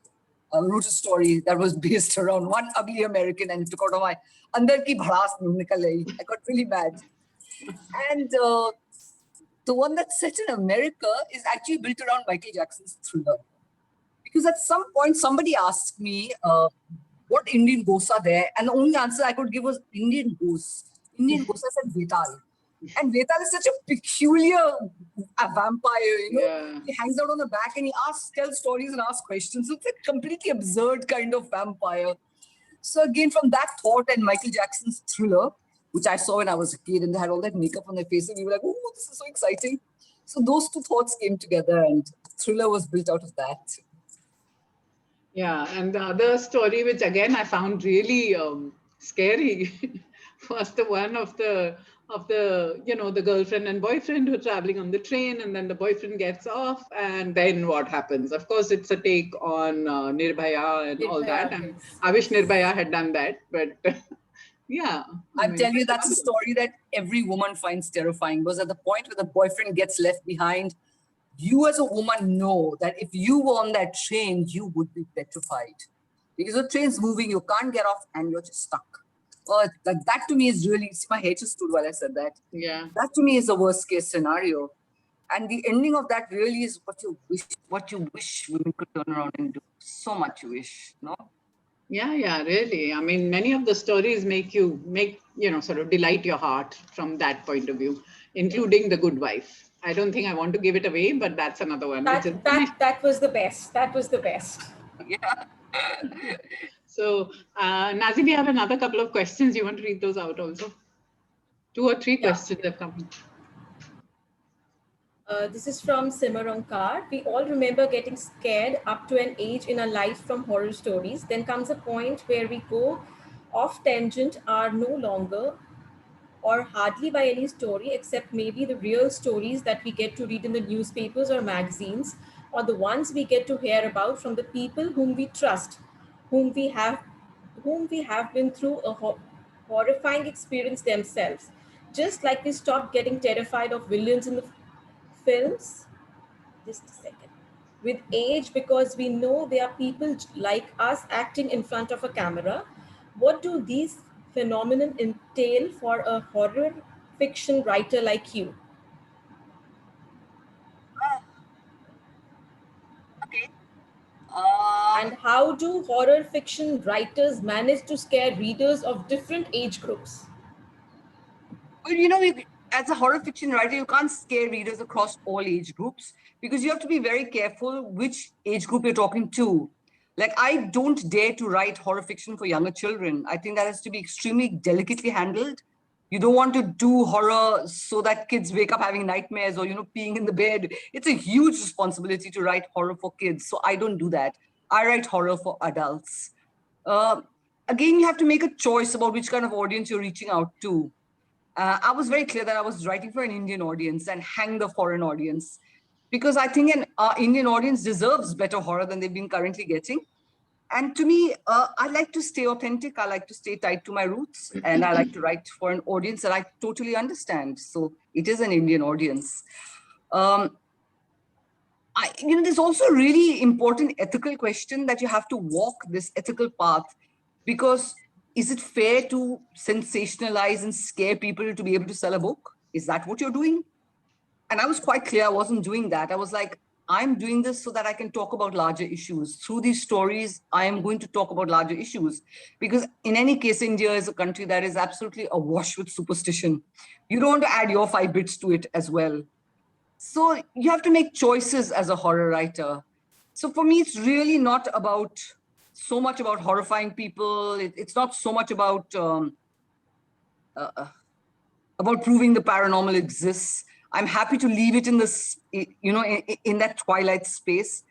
wrote a story that was based around one ugly American, and it took out of my andar ki bhadaas nikal aayi. I got really mad. And the one that's set in America is actually built around Michael Jackson's Thriller. Because at some point, somebody asked me, what Indian ghosts are there? And the only answer I could give was Indian ghosts. Indian ghosts, I said Vetal. And Vetal is such a peculiar vampire,
Yeah.
He hangs out on the back and he tells stories and asks questions. So it's a completely absurd kind of vampire. So again, from that thought and Michael Jackson's Thriller, which I saw when I was a kid, and they had all that makeup on their face, and we were like, oh, this is so exciting. So those two thoughts came together and Thriller was built out of that.
Yeah, and the other story, which again I found really scary, was the one of the the girlfriend and boyfriend who are traveling on the train, and then the boyfriend gets off, and then what happens? Of course, it's a take on Nirbhaya and all that, and I wish Nirbhaya had done that, but yeah.
I tell you, that's a story that every woman finds terrifying, because at the point where the boyfriend gets left behind, you as a woman know that if you were on that train, you would be petrified. Because the train's moving, you can't get off, and you're just stuck. Like that to me is really, see, my hair just stood while I said that.
Yeah.
That to me is the worst case scenario. And the ending of that really is what you wish women could turn around and do. So much you wish, no?
Yeah, really. I mean, many of the stories make sort of delight your heart from that point of view, including The Good Wife. I don't think I want to give it away, but that's another one.
That was the best. That was the best.
Yeah.
So, Nazim, you have another couple of questions. You want to read those out also? 2 or 3 questions have come.
This is from Simarankar. We all remember getting scared up to an age in our life from horror stories. Then comes a point where we go off tangent, are no longer or hardly by any story, except maybe the real stories that we get to read in the newspapers or magazines, or the ones we get to hear about from the people whom we trust, whom we have been through a horrifying experience themselves. Just like we stopped getting terrified of villains in the films, just a second, with age because we know there are people like us acting in front of a camera. What do these phenomena entail for a horror fiction writer like you?
Okay.
And how do horror fiction writers manage to scare readers of different age groups?
Well, as a horror fiction writer, you can't scare readers across all age groups because you have to be very careful which age group you're talking to. Like, I don't dare to write horror fiction for younger children. I think that has to be extremely delicately handled. You don't want to do horror so that kids wake up having nightmares or, peeing in the bed. It's a huge responsibility to write horror for kids. So I don't do that. I write horror for adults. Again, you have to make a choice about which kind of audience you're reaching out to. I was very clear that I was writing for an Indian audience and hang the foreign audience, because I think an Indian audience deserves better horror than they've been currently getting. And to me, I like to stay authentic. I like to stay tied to my roots, and I like to write for an audience that I totally understand. So it is an Indian audience. There's also a really important ethical question that you have to walk this ethical path, because is it fair to sensationalize and scare people to be able to sell a book? Is that what you're doing? And I was quite clear I wasn't doing that. I was like, I'm doing this so that I can talk about larger issues. Through these stories, I am going to talk about larger issues. Because in any case, India is a country that is absolutely awash with superstition. You don't want to add your 5 bits to it as well. So you have to make choices as a horror writer. So for me, it's really not so much about horrifying people. It's not so much about proving the paranormal exists. I'm happy to leave it in this, in that twilight space.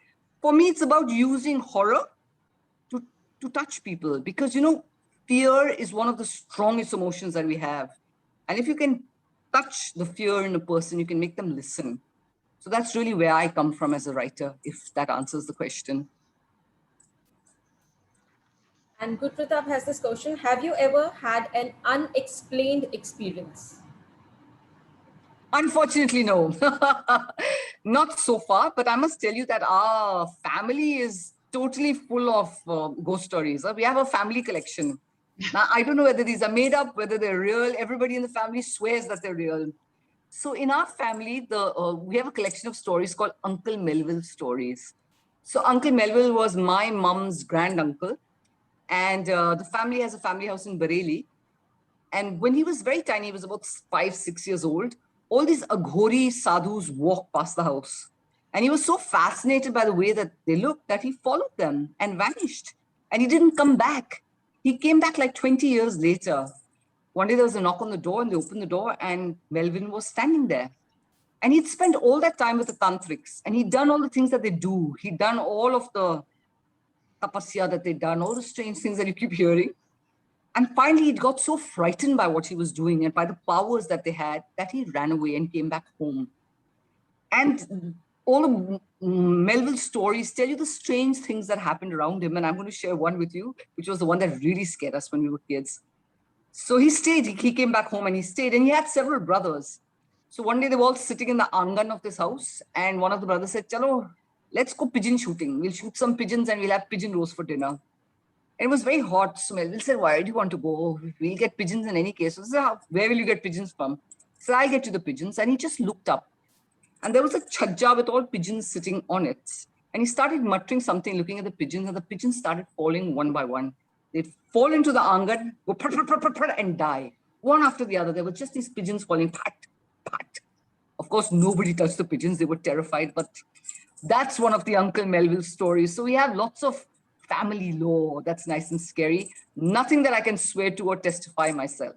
For me, it's about using horror to touch people, because, fear is one of the strongest emotions that we have. And if you can touch the fear in a person, you can make them listen. So that's really where I come from as a writer, if that answers the question.
And Good Pratap has this question. Have you ever had an unexplained experience?
Unfortunately, no. Not so far, but I must tell you that our family is totally full of ghost stories. We have a family collection. Now, I don't know whether these are made up, whether they're real. Everybody in the family swears that they're real. So in our family, we have a collection of stories called Uncle Melville stories. So Uncle Melville was my mom's granduncle. And the family has a family house in Bareilly. And when he was very tiny, he was about 5, 6 years old, all these Aghori sadhus walked past the house. And he was so fascinated by the way that they looked that he followed them and vanished. And he didn't come back. He came back like 20 years later. One day there was a knock on the door and they opened the door and Melvin was standing there. And he'd spent all that time with the tantrics and he'd done all the things that they do. He'd done all of the tapasya that they'd done, all the strange things that you keep hearing. And finally, he got so frightened by what he was doing and by the powers that they had that he ran away and came back home. And all of Melville's stories tell you the strange things that happened around him. And I'm going to share one with you, which was the one that really scared us when we were kids. So he stayed, he came back home and he stayed, and he had several brothers. So one day they were all sitting in the angan of this house. And one of the brothers said, "Chalo, let's go pigeon shooting. We'll shoot some pigeons and we'll have pigeon roast for dinner." It was very hot. So Melville said, "Why do you want to go? We'll get pigeons in any case." So I said, "Where will you get pigeons from?" So I'll get you the pigeons. And he just looked up. And there was a chhajja with all pigeons sitting on it. And he started muttering something, looking at the pigeons, and the pigeons started falling one by one. They'd fall into the angan, go prat, prat, prat, prat, prat, and die. One after the other. There were just these pigeons falling, pat, pat. Of course, nobody touched the pigeons. They were terrified. But that's one of the Uncle Melville stories. So we have lots of family lore that's nice and scary. Nothing that I can swear to or testify myself.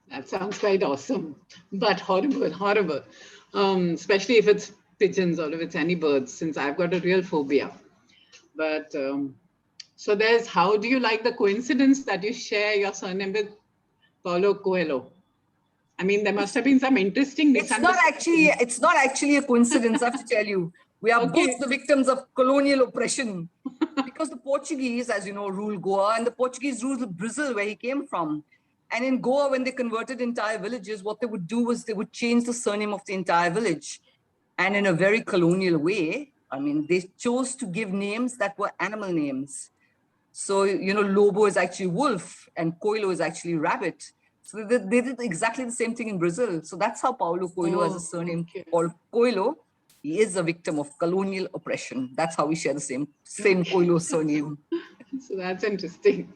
That sounds quite awesome, but horrible, horrible. Especially if it's pigeons or if it's any birds, since I've got a real phobia. But so how do you like the coincidence that you share your surname with Paulo Coelho? I mean, there must have been some interesting misunderstandings.
It's not actually a coincidence, I have to tell you. We are both the victims of colonial oppression. Because the Portuguese, as you know, rule Goa, and the Portuguese rule Brazil, where he came from. And in Goa, when they converted entire villages, what they would do was they would change the surname of the entire village. And in a very colonial way, I mean, they chose to give names that were animal names. So, Lobo is actually wolf and Coelho is actually rabbit. So they did exactly the same thing in Brazil. So that's how Paulo Coelho has a surname called Coelho. He is a victim of colonial oppression. That's how we share the same Coelho surname.
So that's interesting.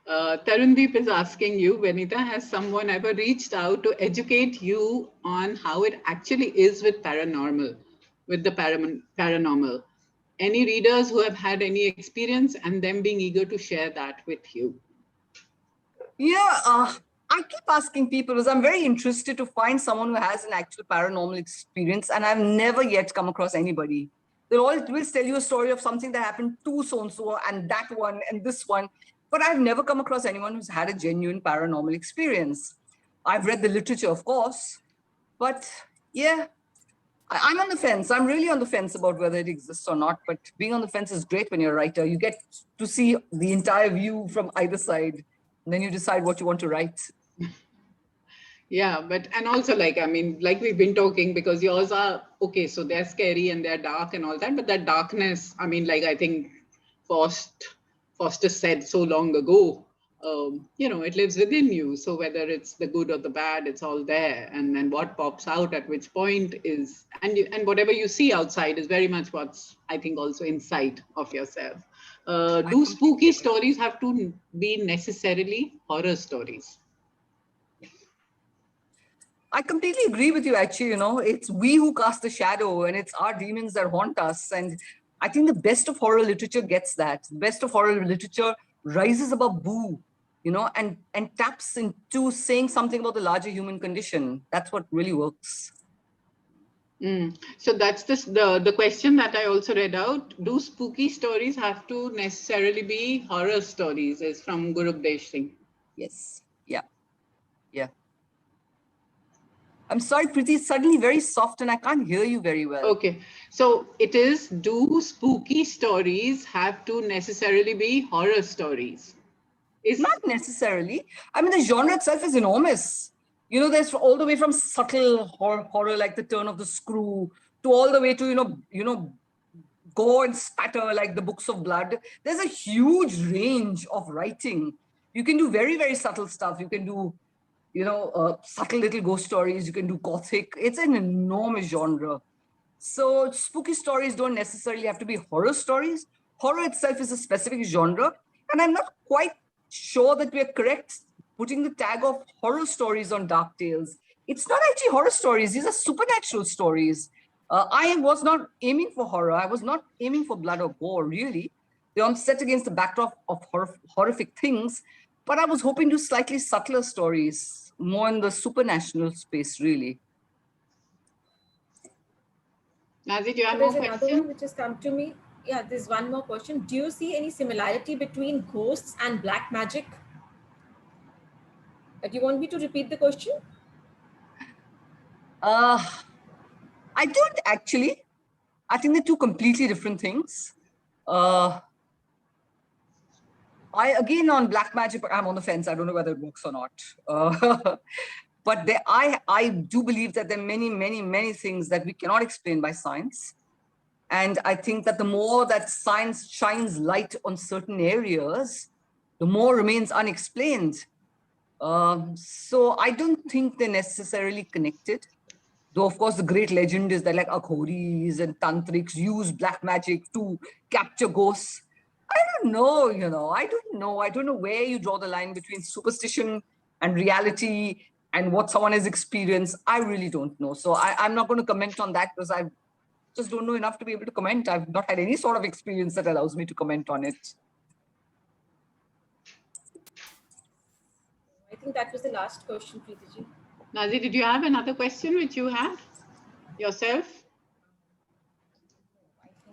Tarundeep is asking you, Venita, has someone ever reached out to educate you on how it actually is with the paranormal? Any readers who have had any experience and them being eager to share that with you?
Yeah, I keep asking people because I'm very interested to find someone who has an actual paranormal experience, and I've never yet come across anybody. They'll always tell you a story of something that happened to so-and-so and that one and this one, but I've never come across anyone who's had a genuine paranormal experience. I've read the literature, of course, but yeah, I'm on the fence. I'm really on the fence about whether it exists or not, but being on the fence is great when you're a writer. You get to see the entire view from either side. And then you decide what you want to write.
Yeah, and also like we've been talking, because yours are, okay, so they're scary and they're dark and all that, but that darkness, I think Foster said so long ago, it lives within you. So whether it's the good or the bad, it's all there. And then what pops out at which point is, and whatever you see outside is very much what's, I think, also inside of yourself. Do spooky stories have to be necessarily horror stories?
I completely agree with you, actually. It's we who cast the shadow and it's our demons that haunt us. And I think the best of horror literature gets that. The best of horror literature rises above boo, and taps into saying something about the larger human condition. That's what really works.
So that's the question that I also read out. Do spooky stories have to necessarily be horror stories? Is from Gurupdesh Singh.
Yes. Yeah. I'm sorry, Preeti, it's suddenly very soft and I can't hear you very well.
Okay. So it is, do spooky stories have to necessarily be horror stories?
Not necessarily. I mean, the genre itself is enormous. There's all the way from subtle horror like The Turn of the Screw to all the way to, gore and spatter like the Books of Blood. There's a huge range of writing. You can do very, very subtle stuff. You can do, subtle little ghost stories. You can do gothic. It's an enormous genre. So spooky stories don't necessarily have to be horror stories. Horror itself is a specific genre. And I'm not quite sure that we're correct putting the tag of horror stories on Dark Tales. It's not actually horror stories. These are supernatural stories. I was not aiming for horror. I was not aiming for blood or gore, really. They're set against the backdrop of horrific things. But I was hoping to slightly subtler stories, more in the supernatural space, really.
Nazi, do you have
There's
more
another
questions?
one which has come to me. Yeah, there's one more question. Do you see any similarity between ghosts and black magic? Do you want me to repeat the question?
I don't actually. I think they're two completely different things. Again, on black magic, I'm on the fence. I don't know whether it works or not. But I do believe that there are many, many, many things that we cannot explain by science. And I think that the more that science shines light on certain areas, the more remains unexplained. So I don't think they're necessarily connected. Though, of course, the great legend is that like Akhoris and Tantrics use black magic to capture ghosts. I don't know, I don't know. I don't know where you draw the line between superstition and reality and what someone has experienced. I really don't know. So I'm not going to comment on that because I just don't know enough to be able to comment. I've not had any sort of experience that allows me to comment on it.
I think that was the last question, Preeti ji.
Nazi, did you have another question which you had yourself?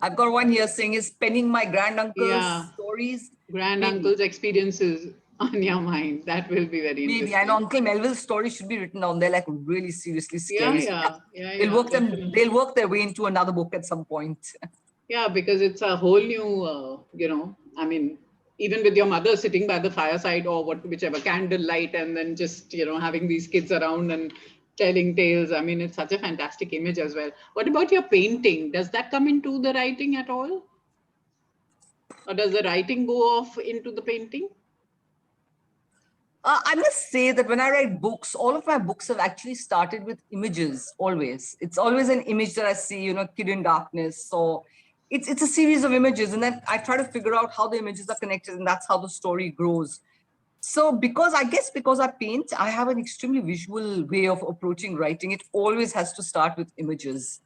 I've got one here saying, is penning my granduncle's stories.
Granduncle's experiences on your mind. That will be very interesting.
Maybe. And Uncle Melville's stories should be written down. They're like really seriously scary. They'll work their way into another book at some point.
Yeah, because it's a whole new, even with your mother sitting by the fireside or whichever candle light, and then just, having these kids around and telling tales. I mean, it's such a fantastic image as well. What about your painting? Does that come into the writing at all? Or does the writing go off into the painting?
I must say that when I write books, all of my books have actually started with images always. It's always an image that I see, kid in darkness. So it's a series of images. And then I try to figure out how the images are connected, and that's how the story grows. So because I paint, I have an extremely visual way of approaching writing. It always has to start with images.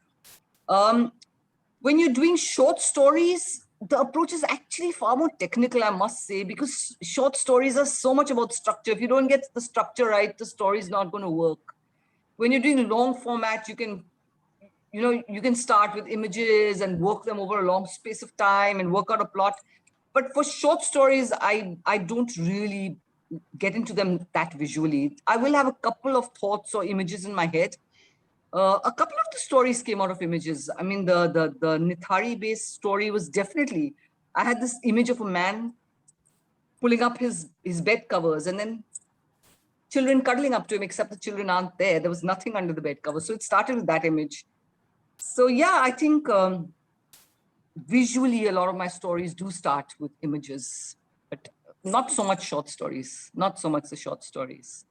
When you're doing short stories, the approach is actually far more technical, I must say, because short stories are so much about structure. If you don't get the structure right, the story is not going to work. When you're doing long format, you can start with images and work them over a long space of time and work out a plot. But for short stories, I don't really get into them that visually. I will have a couple of thoughts or images in my head. A couple of the stories came out of images. I mean, the Nithari-based story was definitely, I had this image of a man pulling up his bed covers and then children cuddling up to him, except the children aren't there. There was nothing under the bed cover. So it started with that image. So yeah, I think visually, a lot of my stories do start with images, but not so much short stories, not so much the short stories.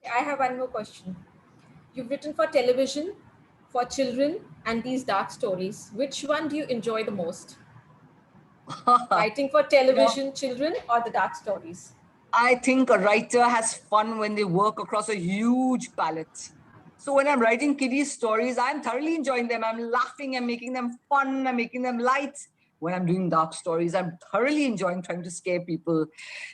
I have one more question. You've written for television, for children, and these dark stories. Which one do you enjoy the most? Writing for television, children, or the dark stories?
I think a writer has fun when they work across a huge palette. So when I'm writing kiddie stories, I'm thoroughly enjoying them. I'm laughing, I'm making them fun, I'm making them light. When I'm doing dark stories, I'm thoroughly enjoying trying to scare people.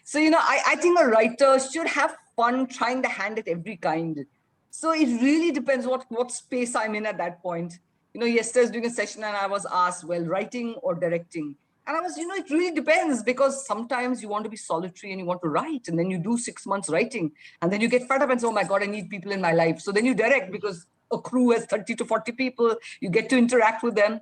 So, I think a writer should have fun trying to hand at every kind. So it really depends what space I'm in at that point. Yesterday I was doing a session and I was asked, well, writing or directing? And I was, it really depends, because sometimes you want to be solitary and you want to write, and then you do 6 months writing, and then you get fed up and say, oh my God, I need people in my life. So then you direct, because a crew has 30 to 40 people, you get to interact with them.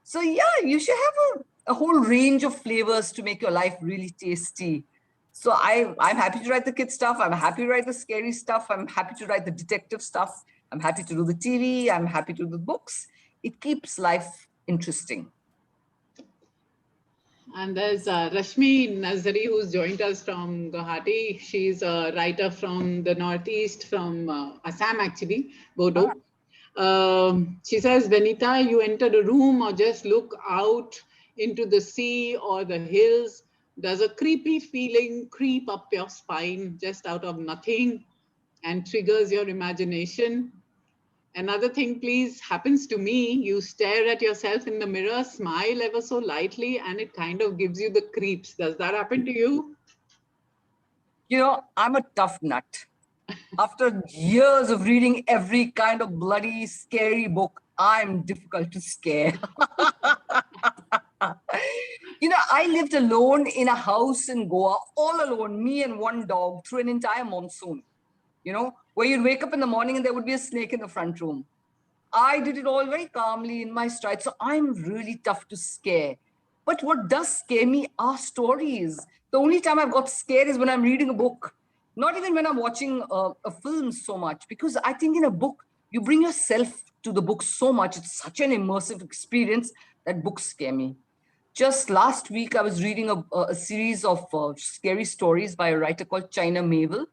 So yeah, you should have a whole range of flavors to make your life really tasty. So I'm happy to write the kid stuff. I'm happy to write the scary stuff. I'm happy to write the detective stuff. I'm happy to do the TV. I'm happy to do the books. It keeps life interesting.
And there's Rashmi Nazari, who's joined us from Guwahati. She's a writer from the Northeast, from Assam, actually, Bodo. She says, Vanita, you enter a room or just look out into the sea or the hills. Does a creepy feeling creep up your spine just out of nothing and triggers your imagination? Another thing, please, happens to me. You stare at yourself in the mirror, smile ever so lightly, and it kind of gives you the creeps. Does that happen to you?
I'm a tough nut. After years of reading every kind of bloody, scary book, I'm difficult to scare. I lived alone in a house in Goa, all alone, me and one dog, through an entire monsoon. Where you'd wake up in the morning and there would be a snake in the front room. I did it all very calmly in my stride. So I'm really tough to scare. But what does scare me are stories. The only time I've got scared is when I'm reading a book. Not even when I'm watching a film so much, because I think in a book, you bring yourself to the book so much. It's such an immersive experience that books scare me. Just last week, I was reading a series of scary stories by a writer called China Melville.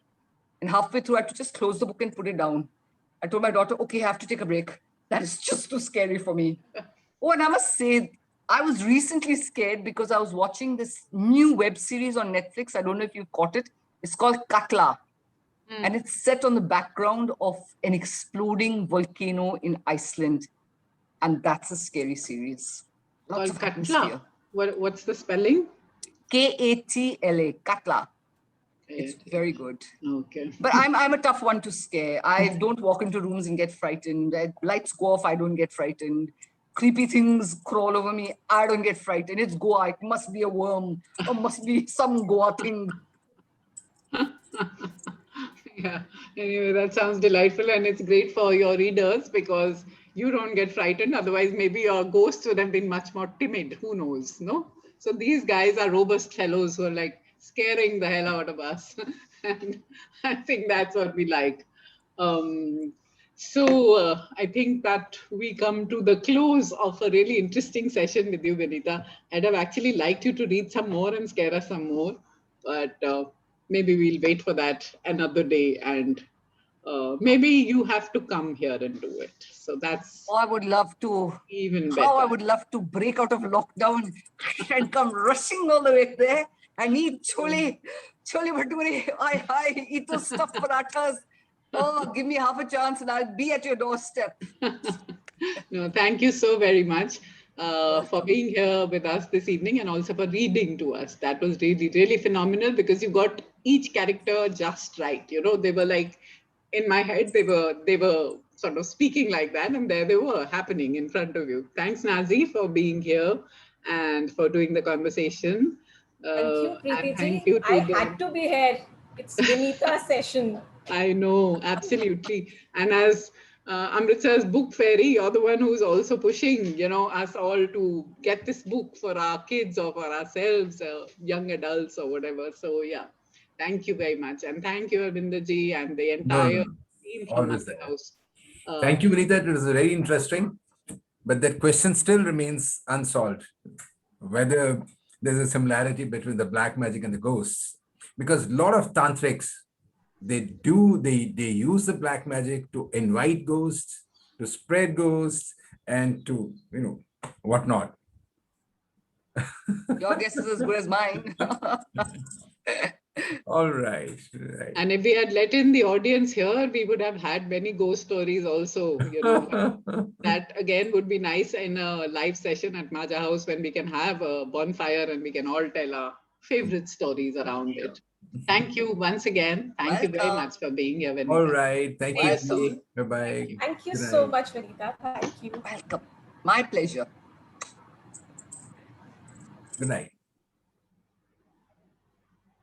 And halfway through, I had to just close the book and put it down. I told my daughter, okay, I have to take a break. That is just too scary for me. Oh, and I must say, I was recently scared because I was watching this new web series on Netflix. I don't know if you caught it. It's called Katla. And it's set on the background of an exploding volcano in Iceland. And that's a scary series. Lots of atmosphere.
What's the spelling?
Katla. Katla. It's very good.
Okay.
But I'm a tough one to scare. I don't walk into rooms and get frightened. Lights go off, I don't get frightened. Creepy things crawl over me, I don't get frightened. It's Goa, it must be a worm, or must be some Goa thing.
Yeah, anyway, that sounds delightful, and it's great for your readers because you don't get frightened. Otherwise, maybe your ghosts would have been much more timid. Who knows, no? So these guys are robust fellows who are like scaring the hell out of us. And I think that's what we like. I think that we come to the close of a really interesting session with you, Venita. I'd have actually liked you to read some more and scare us some more, but maybe we'll wait for that another day, and maybe you have to come here and do it. So that's
Oh, I would love to.
even
How I
better.
would love to break out of lockdown and come rushing all the way there and eat chole bhature. I eat those stuffed parathas. Oh, give me half a chance and I'll be at your doorstep.
No, thank you so very much for
Welcome.
being here with us this evening, and also for reading to us. That was really, really phenomenal, because you got each character just right. You know, they were like, in my head, they were sort of speaking like that, and there they were happening in front of you. Thanks, Nazi, for being here and for doing the conversation.
Thank you,
And
Preeti
thank
ji.
you
I
to
had
the
to be here. It's Vanita's session.
I know, absolutely. And as Amritsar's book fairy, you're the one who's also pushing, you know, us all to get this book for our kids or for ourselves, young adults or whatever. So yeah, thank you very much. And thank you, Arvinda ji, and the
No,
entire
no,
team from
always
Mother
there.
House.
Thank you, Vanita. It was very interesting, but that question still remains unsolved. Whether there's a similarity between the black magic and the ghosts, because a lot of tantrics, they use the black magic to invite ghosts, to spread ghosts, and to whatnot.
Your guess is as good as mine.
All right, right.
And if we had let in the audience here, we would have had many ghost stories also, you know. That again would be nice in a live session at Maja House, when we can have a bonfire and we can all tell our favorite stories around it. Thank you once again. Thank you very
Welcome.
much for being here, Vanita.
All right. Thank you.
Welcome.
Bye-bye.
Thank you
Good
so
night.
much, Vanita. Thank you.
Welcome. My pleasure.
Good night.